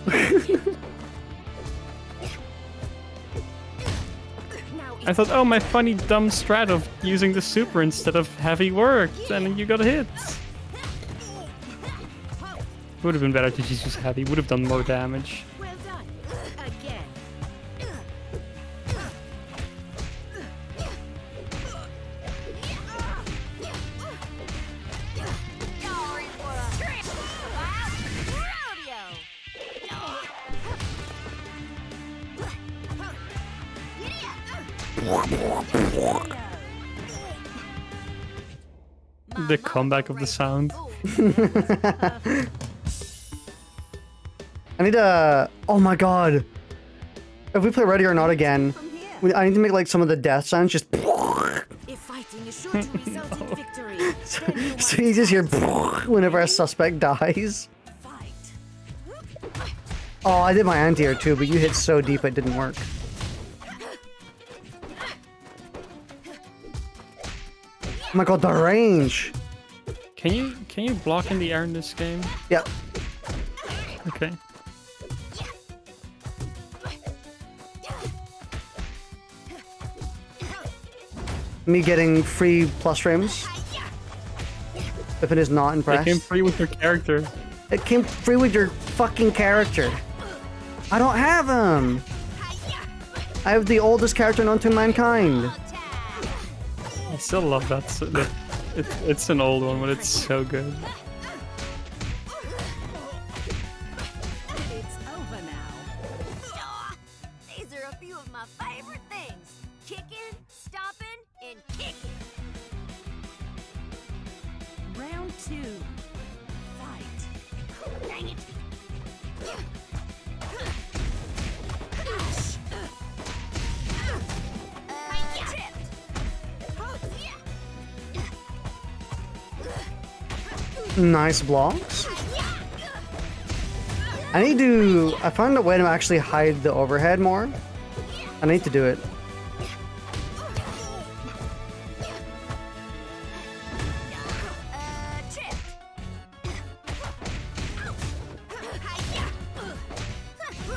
I thought, oh, my funny dumb strat of using the super instead of heavy worked, and you got hit. It would have been better to just use heavy, would have done more damage. Well done. Again. You're in for a trip. Wild rodeo. The comeback of the sound. I need to... Oh my god. If we play Ready or Not again, I need to make like some of the death sounds just... If fighting is sure to result in victory, then you So you just hear whenever a suspect dies. Oh, I did my anti-air too, but you hit so deep it didn't work. Oh my god, the range! Can you block in the air in this game? Yep. Okay. Me getting free plus frames. Bipin is not It impressed. came free with your character. It came free with your fucking character. I don't have him! I have the oldest character known to mankind. I still love that. It's an old one, but it's so good. It's over now. These are a few of my favorite things. Kicking, stomping, and kicking. Round 2. Fight. Dang it. Nice blocks. I found a way to actually hide the overhead more. I need to do it.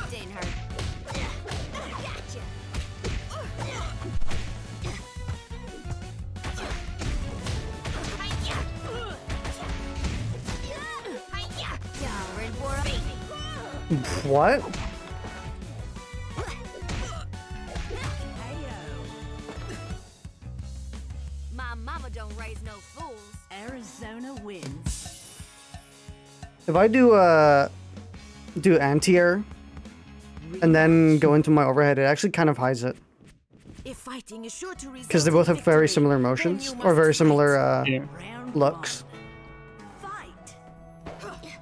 Didn't hurt. Gotcha. You're in for a beating. What? My mama don't raise no fools. Arizona wins. If I do anti-air and then go into my overhead, it actually kind of hides it. If fighting is sure to result Because they both in have very victory, similar then motions, you or very must similar Yeah. Round looks. 1. Fight. Come here.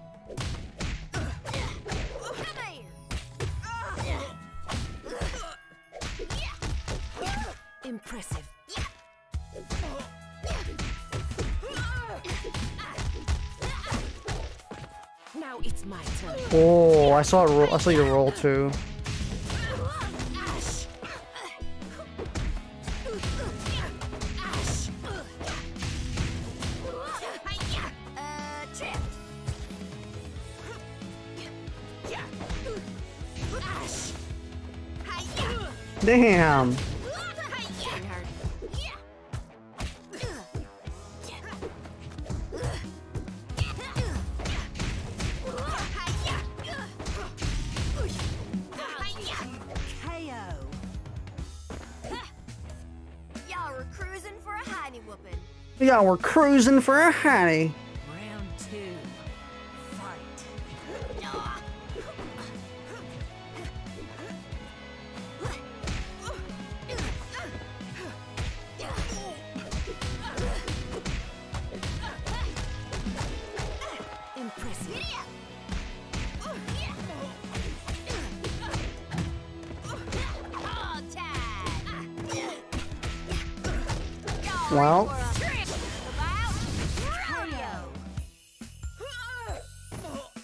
Impressive. Now it's my turn. Oh, I saw your roll too. Trip. Damn. Didn't hurt. KO. Y'all were cruising for a hiney whooping. Yeah, we're cruising for a honey. Round 2. Fight. Well,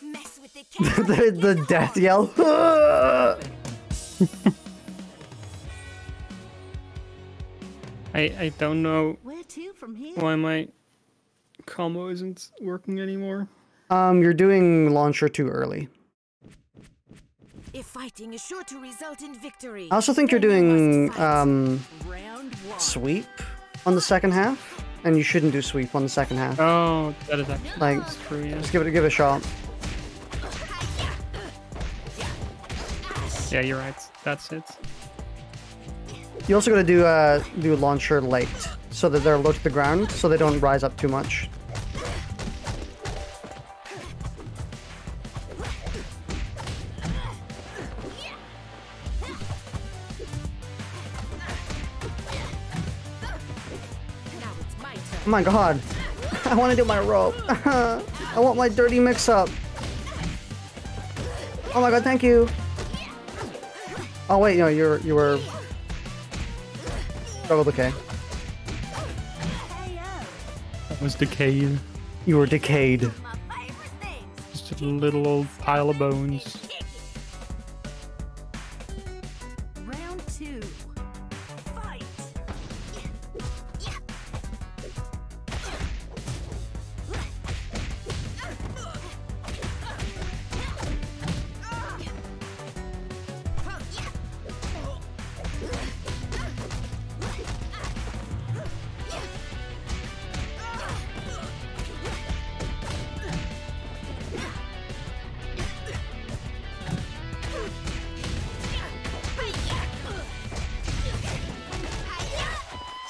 Mess with the cat. the death yell. I don't know Where to from here? why my combo isn't working anymore. You're doing launcher too early. If fighting is sure to result in victory. I also think you're then you doing must fight. Round one. sweep on the second half, and you shouldn't do sweep on the second half. Oh, that is actually Like, that's true, yeah. just give it a shot. Yeah, you're right. That's it. You also gotta do launcher late, so that they're low to the ground, so they don't rise up too much. Now it's my turn. Oh my god. I want to do my rope. I want my dirty mix-up. Oh my god, thank you. Oh wait, no, you were... Struggle decay. That was decayed. You were decayed. My favorite things. Just a little old pile of bones. Kick it. Round two. Fight.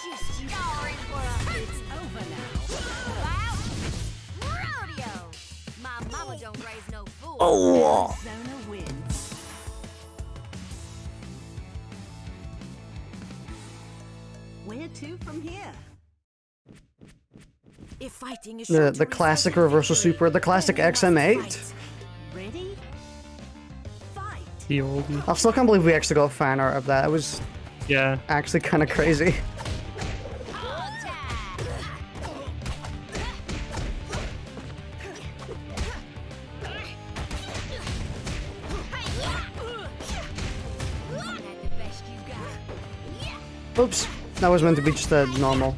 Just you sorry for a It's over now. rodeo. My mama don't raise no fools. Arizona wins. Where to from here? If fighting is sure to The classic result in reversal victory, super, the classic then you must XM8. fight. Ready? Fight. The old. I still can't believe we actually got fan art of that. It was Yeah. actually kind of crazy. Had the best you got. Oops, that was meant to be just a normal.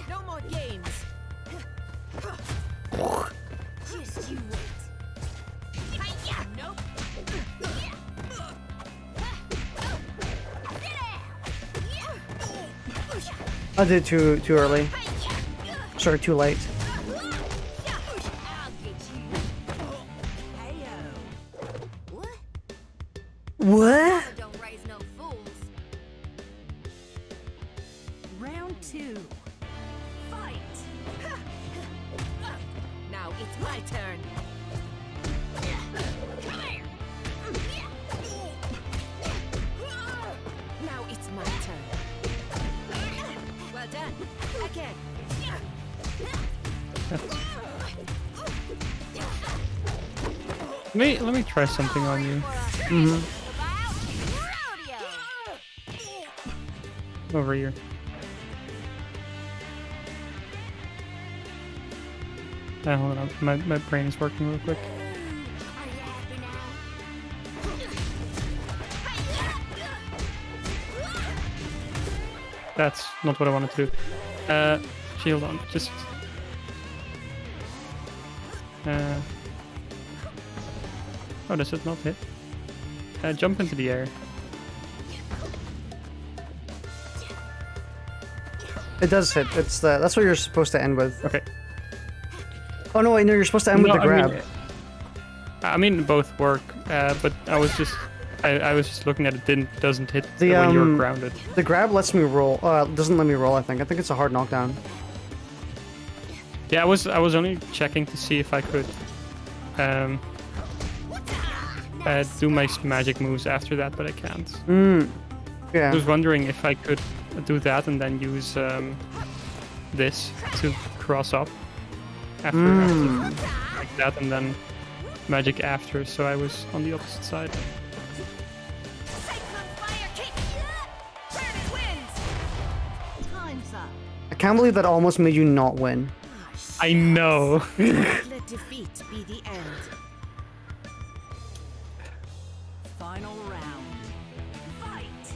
No more games. Just you wait. Nope. I did too early. Sorry, too late. I'll get you. KO. What? What? Don't raise no fools. Round two. Fight. Now it's my turn. Come here. Now it's my turn. Well done. Again. Let me try something on you. Rodeo. Over here. Hold on. My brain is working real quick. Are you happy now? That's not what I wanted to do. Shield on. Just. Oh, does it not hit? Jump into the air. It does hit. It's that's what you're supposed to end with. Okay. Oh no, wait, no, you're supposed to end with the grab. I mean both work, but I was just looking at it. Doesn't hit The, when you're grounded. The grab lets me roll. Doesn't let me roll. I think it's a hard knockdown. Yeah, I was only checking to see if I could do my magic moves after that, but I can't. I Yeah. was wondering if I could do that and then use this to cross up after like that, and then magic after, so I was on the opposite side. Cyclone fire kick! Turn wins! Time's up. I can't believe that almost made you not win. I know. Let defeat be the end. Final round. Fight!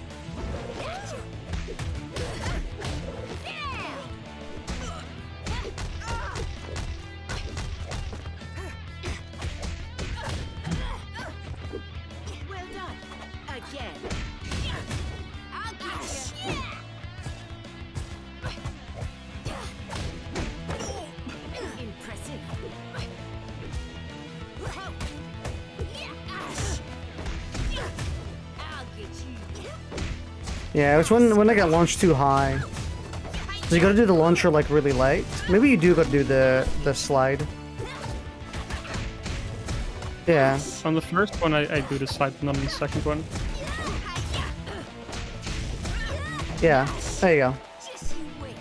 Well done. Again. I'll get you! Impressive. I'll get you! Yeah, it's when I get launched too high. So you gotta do the launcher like really late. Maybe you do gotta do the slide. Yeah. On the first one, I do the slide, but not on the second one. Yeah. There you go. Just you wait.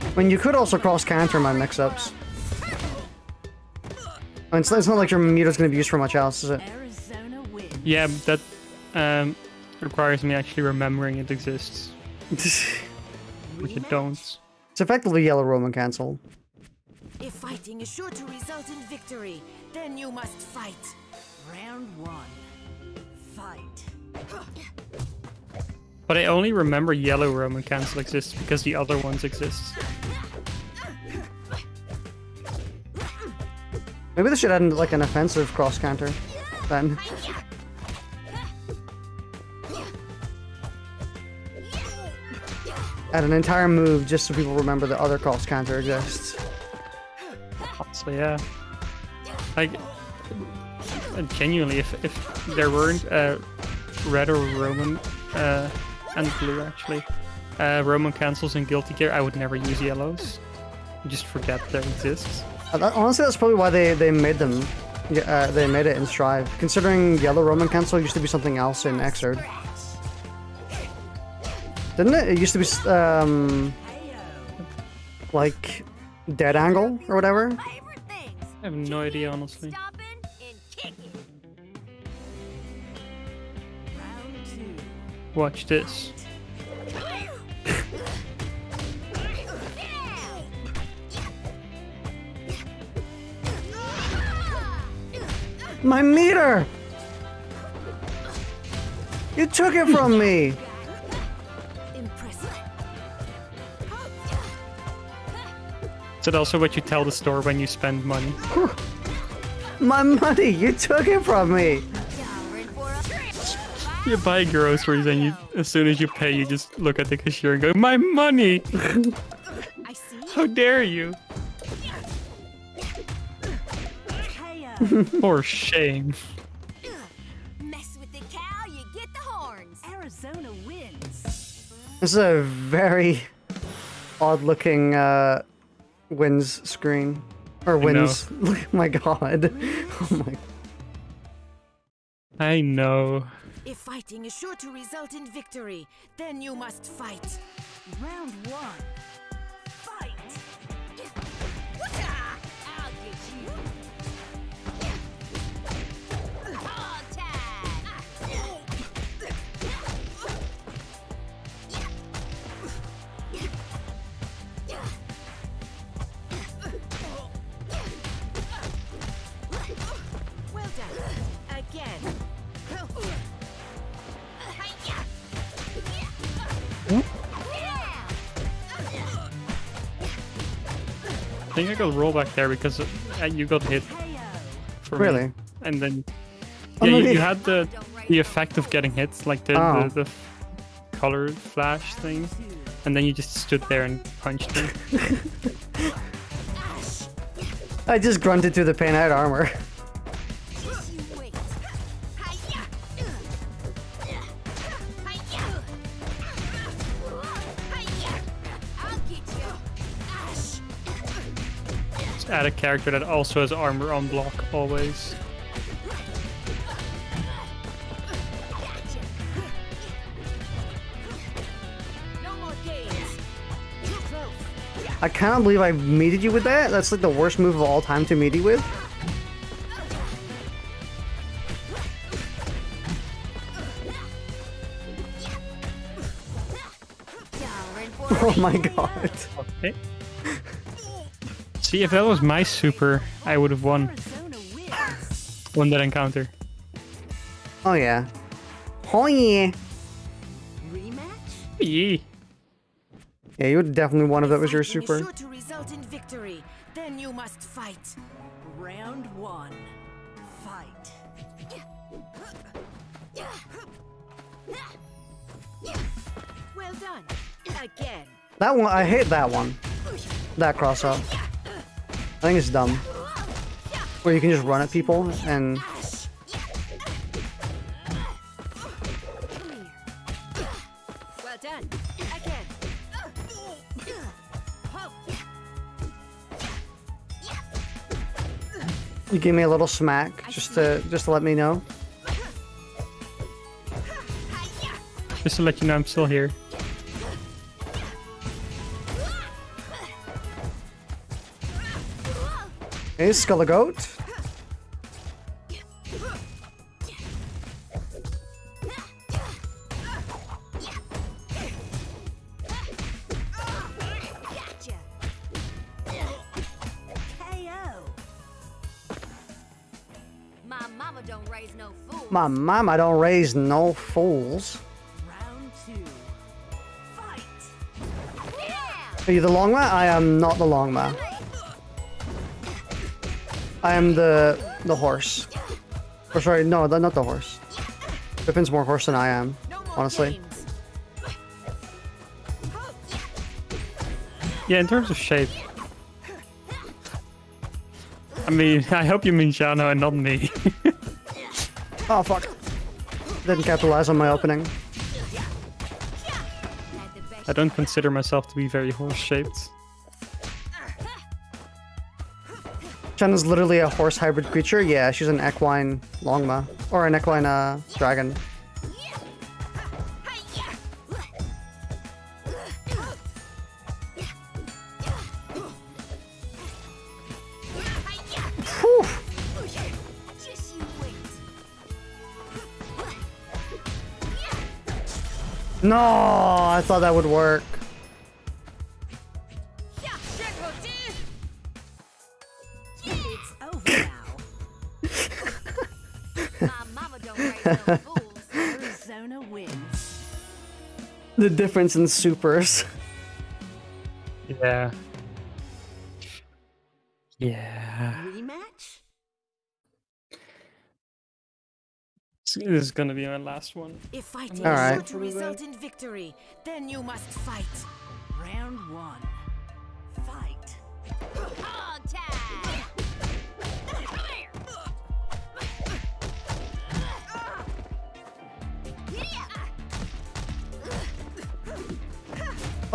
I mean, you could also cross counter my mix-ups. I mean, it's not like your muta's gonna be used for much else, is it? Arizona wins. Yeah, that requires me actually remembering it exists, which it don't. It's effectively yellow Roman cancel. If fighting is sure to result in victory, then you must fight. Round one. Fight. But I only remember yellow Roman cancel exists because the other ones exist. Maybe they should add like an offensive cross counter then. Add an entire move just so people remember the other cross counter exists. So yeah, like genuinely, if there weren't red or Roman and blue actually Roman cancels in Guilty Gear, I would never use yellows. Just forget there exists. Honestly, that's probably why they made them. They made it in Strive. Considering yellow Roman cancel used to be something else in Xrd. Didn't it? It used to be like dead angle or whatever. Favorite things. I have no idea, honestly. Stomping and kicking. Round two. Watch this. My meter! You took it from me! Impressive. Is it also what you tell the store when you spend money? My money! You took it from me! Y'all in for a trip. You buy groceries and you, as soon as you pay, you just look at the cashier and go, "My money! I see. How dare you!" KO. For shame. Mess with the cow, you get the horns. Arizona wins. This is a very odd-looking wins screen. Or wins. My god. Oh my. I know. If fighting is sure to result in victory, then you must fight. Round one. Fight. I'll get you. All time. Well done. Again. I think I got roll back there because you got hit KO. for Really? me. And then Oh, yeah, maybe- you had the effect of getting hit, like the Oh. the color flash thing, and then you just stood there and punched me. I just grunted through the pain. I had armor. Just you wait. Hi-ya. Hi-ya. Hi-ya. I'll get you. Ash. Just add a character that also has armor on block always. No more games. I cannot believe I meated you with that. That's like the worst move of all time to meet you with. Oh my god. Okay. See, if that was my super, I would have won. Arizona wins. Won that encounter. Oh yeah. Oh yeah. Rematch? Yeah. Yeah, you would definitely won if that was your Fighting is super. sure to result in victory. Then you must fight. Round 1. Fight. Well done. Again. That one, I hate that one. That cross up. I think it's dumb. Where you can just run at people and... Well done. Again. You give me a little smack just to let me know. Just to let you know I'm still here. Hey, Skull a Goat. Gotcha. KO. My mama don't raise no fool. My mama don't raise no fools. Round 2. Fight. Yeah. Are you the Longma? I am not the Longma. I am the horse. Or sorry, no, not the horse. Bipin's more horse than I am, No more honestly. games. Yeah, in terms of shape. I mean, I hope you mean Jano and not me. Oh fuck. Didn't capitalize on my opening. I don't consider myself to be very horse-shaped. Shanna's literally a horse hybrid creature. Yeah, she's an equine Longma. Or an equine dragon. Whew. Just you wait. No, I thought that would work. It's over now. My mama don't raise no fools. Arizona wins. The difference in supers. Yeah. Yeah. Rematch? This is gonna be my last one. If fighting All is right. sure to result in victory, then you must fight. Round 1. Fight. Hog tie. Come here.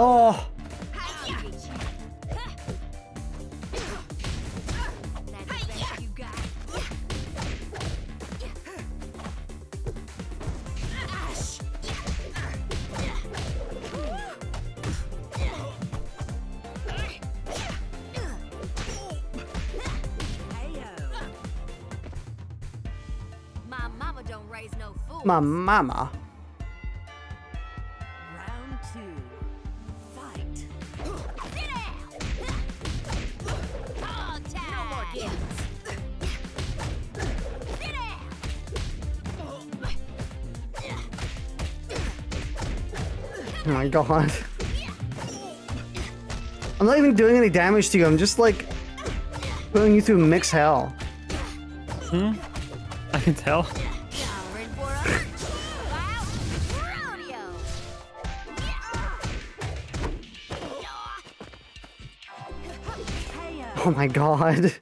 Oh, I'll get you. That's the best you got. KO. My mama don't raise no fools. my mama. Round 2. Fight. Sit down. Hog tie. No more games. Sit down. Oh my god. I'm not even doing any damage to you. I'm just like putting you through mixed hell. I can tell. Y'all ready for a wild rodeo? KO. Oh my god.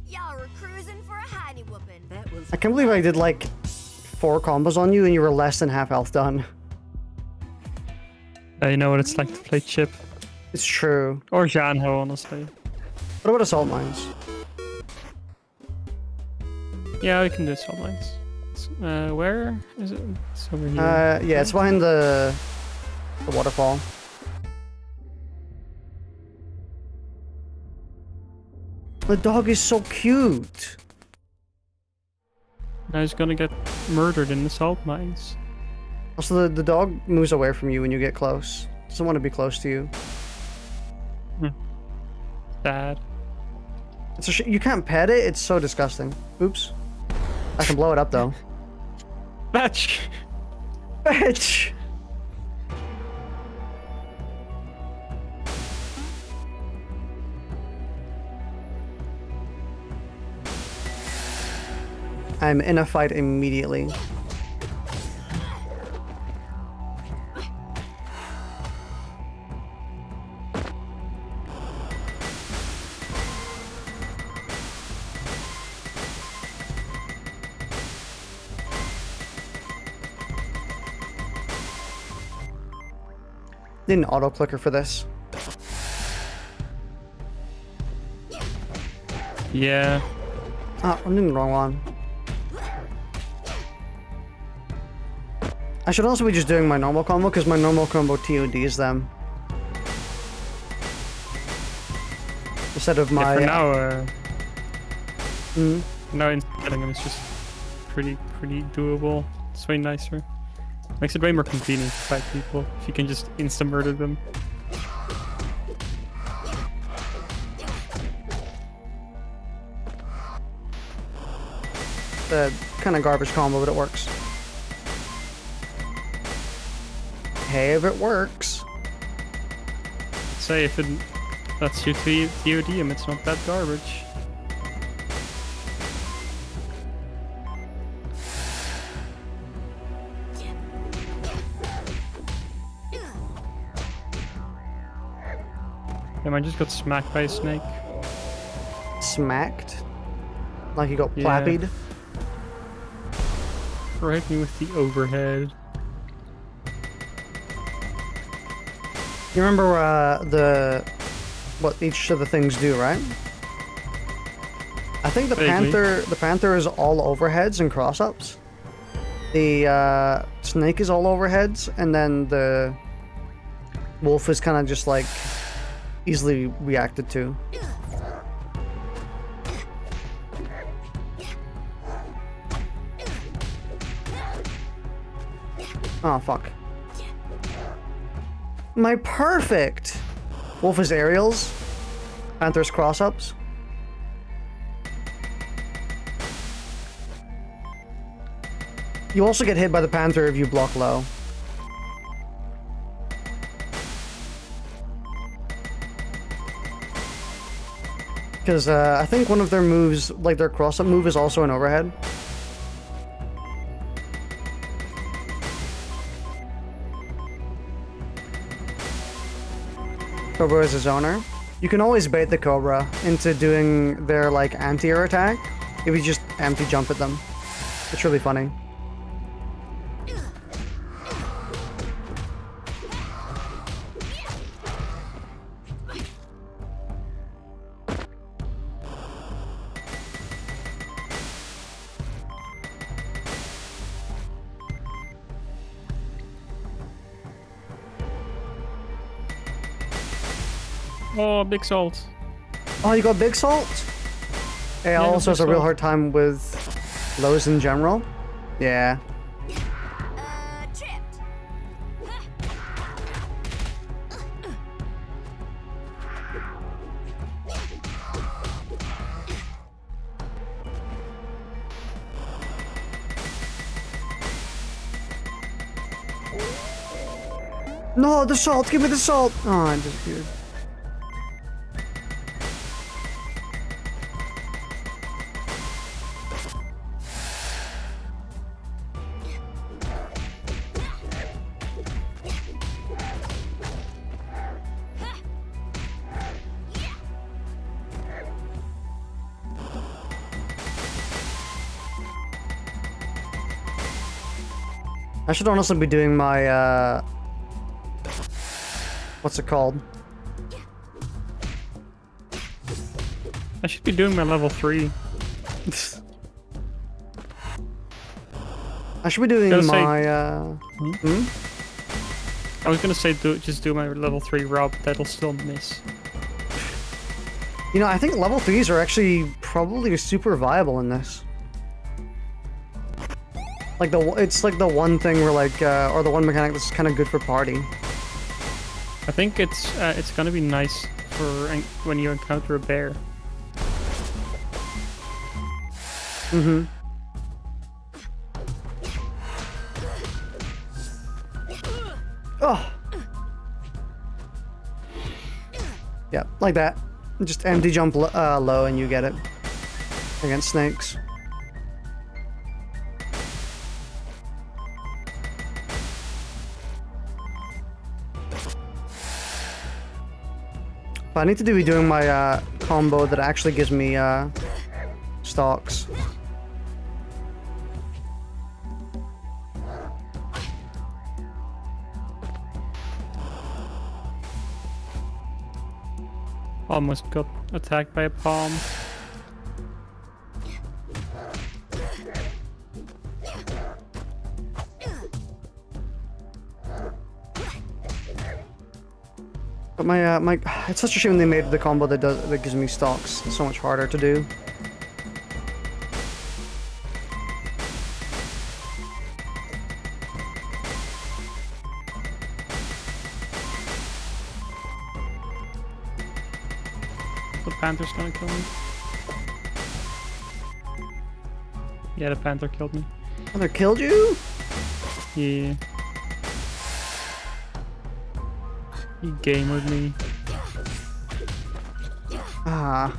Y'all were cruising for a hiney whooping. That was I can't believe I did like 4 combos on you and you were less than half health done. You know what it's like to play Chip. It's true. Or Janho, honestly. What about assault mines? Yeah, we can do assault lines. Where is it? It's over here. Yeah, it's behind the waterfall. The dog is so cute. Now he's gonna get murdered in the salt mines. Also, the dog moves away from you when you get close. Doesn't want to be close to you. Sad. It's you can't pet it. It's so disgusting. Oops. I can blow it up though. Batch. Bitch. I'm in a fight immediately. Need an auto clicker for this. Yeah. Oh, I'm doing the wrong one. I should also be just doing my normal combo because my normal combo TODs them. Instead of my... Yeah, for now, now in killing him, it's just pretty doable. It's way nicer. Makes it way more convenient to fight people if you can just insta-murder them. The kind of garbage combo, but it works. Hey, if it works. Say if it lets you TOD him, it's not that garbage. Damn, I just got smacked by a snake. Smacked? Like you got Yeah. plappied? Right me with the overhead. You remember what each of the things do, right? I think the panther is all overheads and cross-ups. The snake is all overheads, and then the wolf is kind of just like easily reacted to. Oh fuck. My perfect! Wolf is aerials. Panther's cross-ups. You also get hit by the panther if you block low. Because I think one of their moves, like their cross-up move, is also an overhead. Cobra is a zoner. You can always bait the Cobra into doing their like anti-air attack if you just empty jump at them. It's really funny. Oh, big salt. Oh, you got big salt? Yeah, Yeah, also has big a real salt. hard time with lows in general. Yeah. Tripped. No, the salt! Give me the salt! Oh, it disappeared. I should honestly be doing my, what's it called? I should be doing my level 3. I should be doing Gotta say- my, I was gonna say just do my level 3 Rob, that'll still miss. You know, I think level 3s are actually probably super viable in this. Like it's like the one thing where like, or the one mechanic that's kind of good for party. I think it's gonna be nice for when you encounter a bear. Mm-hmm. Oh. Yeah, like that. Just empty jump low and you get it against snakes. But I need to be doing my combo that actually gives me stocks. Almost got attacked by a palm. But my it's such a shame they made the combo that gives me stocks. It's so much harder to do. The panther's gonna kill me. Yeah, the panther killed me. Panther killed you? Yeah. He gamered me. Ah.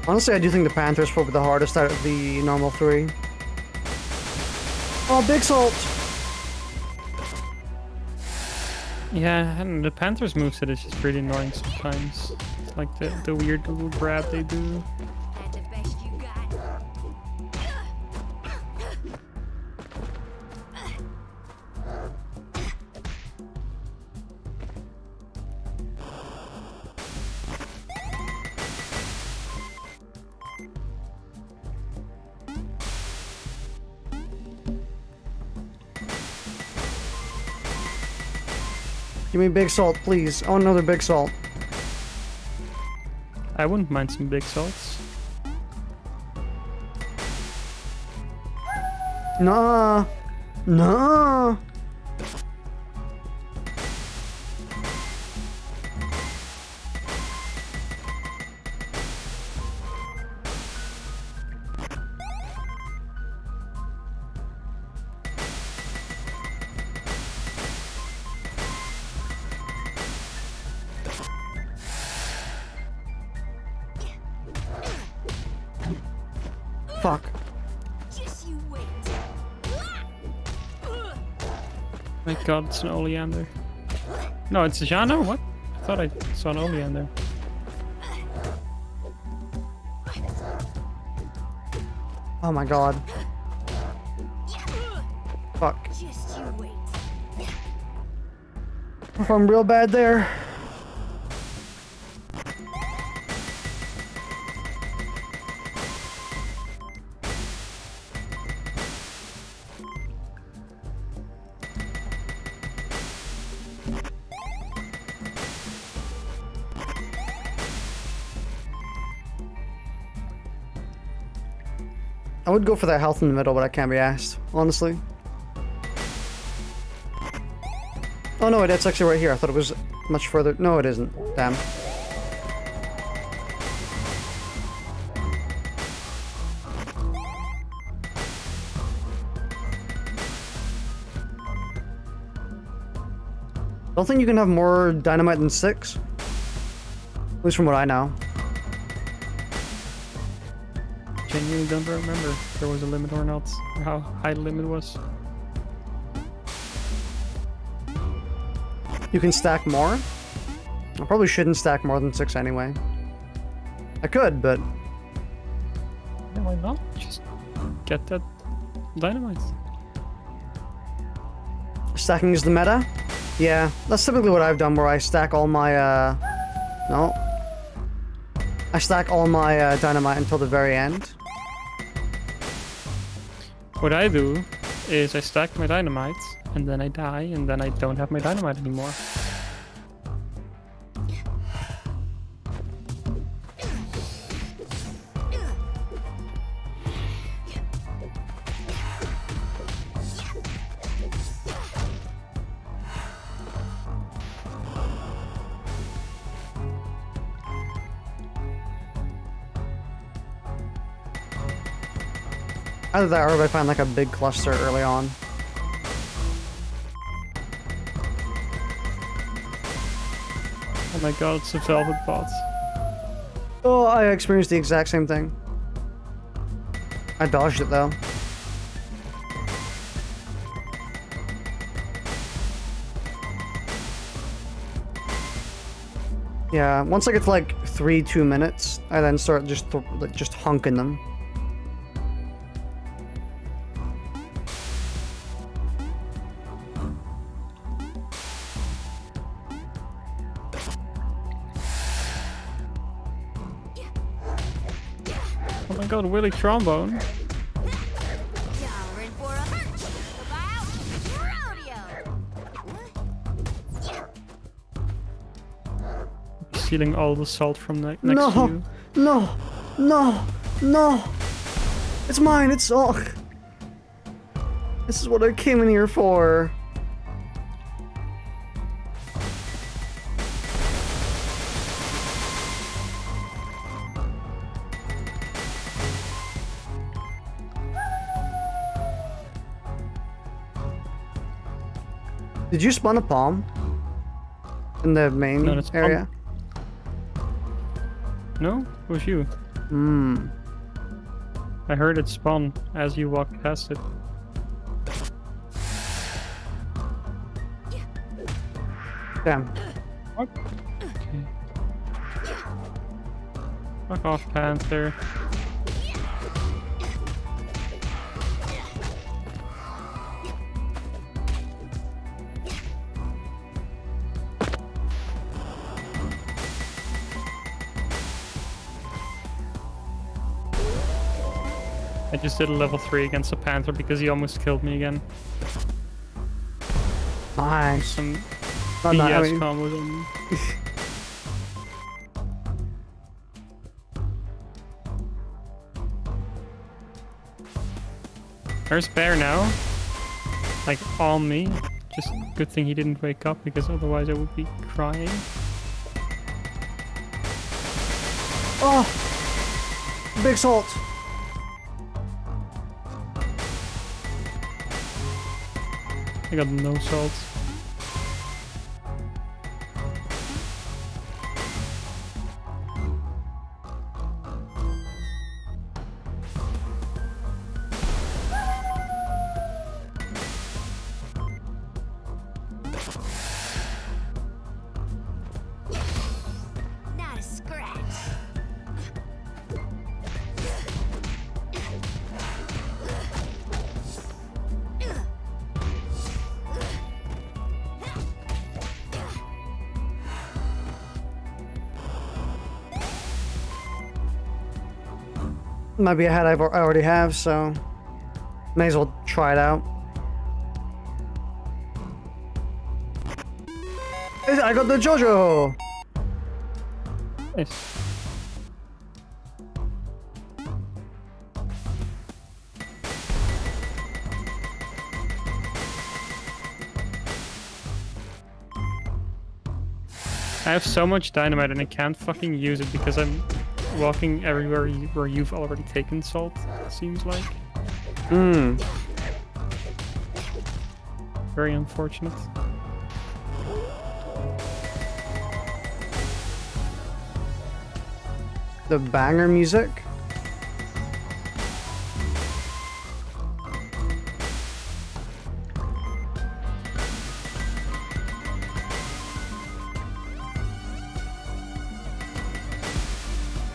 Honestly, I do think the Panther's probably the hardest out of the normal 3. Oh, big salt! Yeah, and the panther's moveset is just really annoying sometimes. It's like the weird little grab they do. That the best you got. Give me big salt, please. I want another big salt. I wouldn't mind some big salts. Nah. Nah. Fuck. Just you wait. My god, it's an oleander. No, it's a Jano? What? I thought I saw an oleander. Oh my god. Fuck. Just you wait. I'm real bad there. I would go for that health in the middle, but I can't be asked, honestly. Oh no, it's actually right here. I thought it was much further. No, it isn't. Damn. Don't think you can have more dynamite than 6. At least from what I know. Genuinely don't remember if there was a limit or not, or how high the limit was. You can stack more? I probably shouldn't stack more than 6 anyway. I could, but... Yeah, why not? Just get that dynamite. Stacking is the meta? Yeah, that's typically what I've done, where I stack all my, no. I stack all my dynamite until the very end. What I do is I stack my dynamite, and then I die, and then I don't have my dynamite anymore. Either that or if I find like a big cluster early on. Oh my god, it's a velvet bot. Oh, I experienced the exact same thing. I dodged it though. Yeah, once I get to like 2 minutes, I then start just hunking them. Oh my god, Willy Trombone. Y'all are in for a rodeo. Stealing all the salt from next to No, you. no, no, no! It's mine. It's all. This is what I came in here for. Did you spawn a palm in the main No, that's area? No? It was you. Hmm. I heard it spawn as you walked past it. Damn. What? Okay. Fuck off, Panther. I just did a level 3 against a Panther because he almost killed me again. Nice. Some Oh, no, I BS mean- combos on me. There's Bear now. Like, on me. Just good thing he didn't wake up because otherwise I would be crying. Oh! Big salt! I got no salt. Not a scratch. Might be a hat I already have, so may as well try it out. I got the JoJo! Nice. I have so much dynamite and I can't fucking use it because I'm walking everywhere where you've already taken salt, it seems like. Hmm. Very unfortunate. The banger music.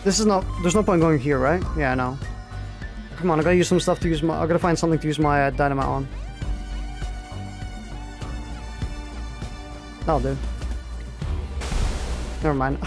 This is not. There's no point going here, right? Yeah, no. Come on, I gotta use some stuff to use my. I gotta find something to use my dynamite on. That'll do. Never mind.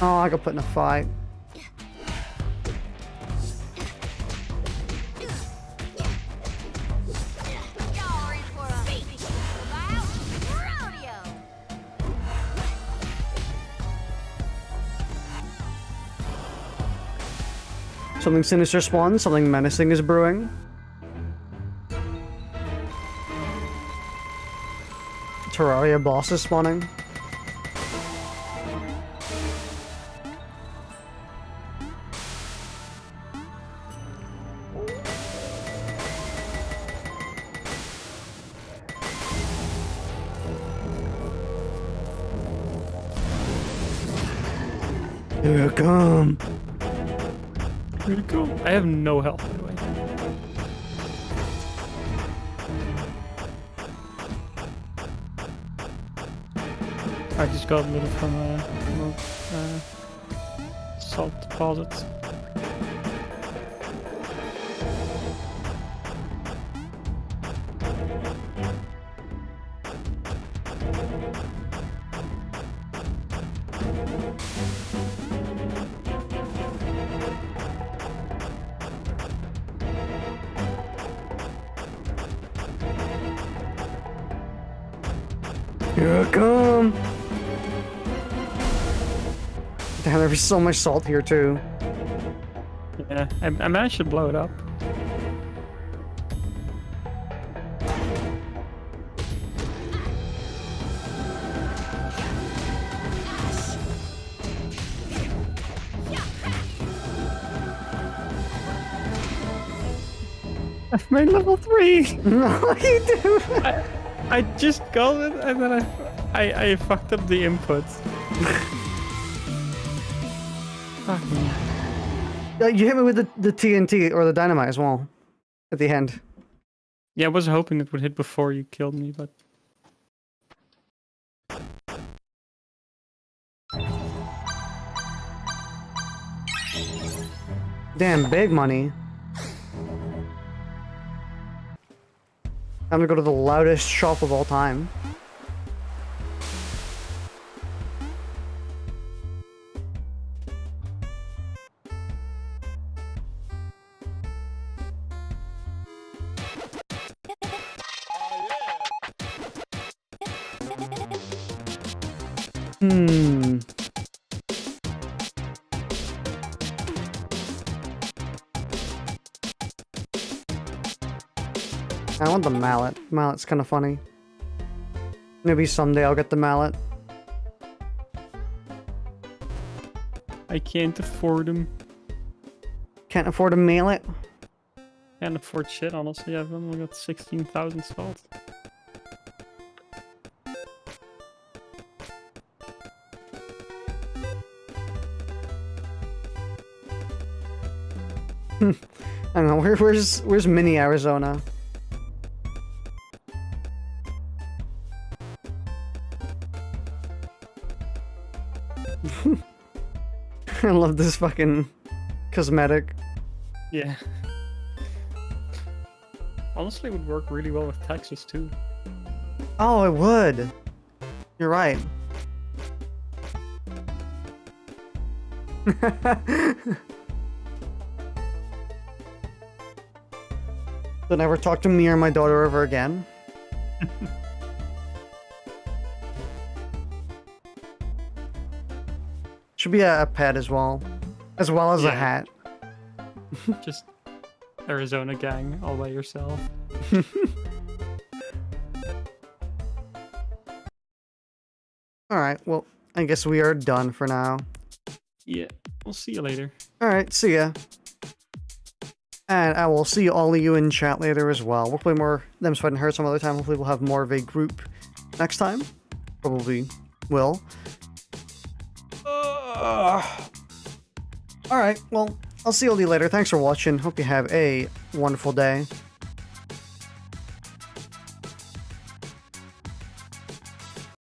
Oh, I got put in a fight. Y'all in for a wild rodeo. Something sinister spawns, something menacing is brewing. Terraria boss is spawning. Here I come. Here we go. I have no health, by the way. I just got a little from salt deposits. Here I come. Damn, there's so much salt here too. Yeah, I managed to blow it up. I've made level 3! No, you do. I just got it and then I fucked up the inputs. You hit me with the TNT or the dynamite as well at the end. Yeah, I was hoping it would hit before you killed me, but Damn, big money. I'm gonna go to the loudest shop of all time. I want the mallet. Mallet's kind of funny. Maybe someday I'll get the mallet. I can't afford them. Can't afford a mallet. Can't afford shit, honestly. I've only got 16,000 salt. I don't know, where's mini Arizona? I love this fucking cosmetic. Yeah. Honestly, it would work really well with Texas too. Oh, it would. You're right. Don't ever talk to me or my daughter ever again. Should be a pet as well as a Yeah. hat. Just Arizona gang all by yourself. Alright, well, I guess we are done for now. Yeah, we'll see you later. Alright, see ya. And I will see all of you in chat later as well. We'll play more Them's Fightin' Her some other time. Hopefully we'll have more of a group next time. Probably will. Alright, well, I'll see all of you later. Thanks for watching. Hope you have a wonderful day.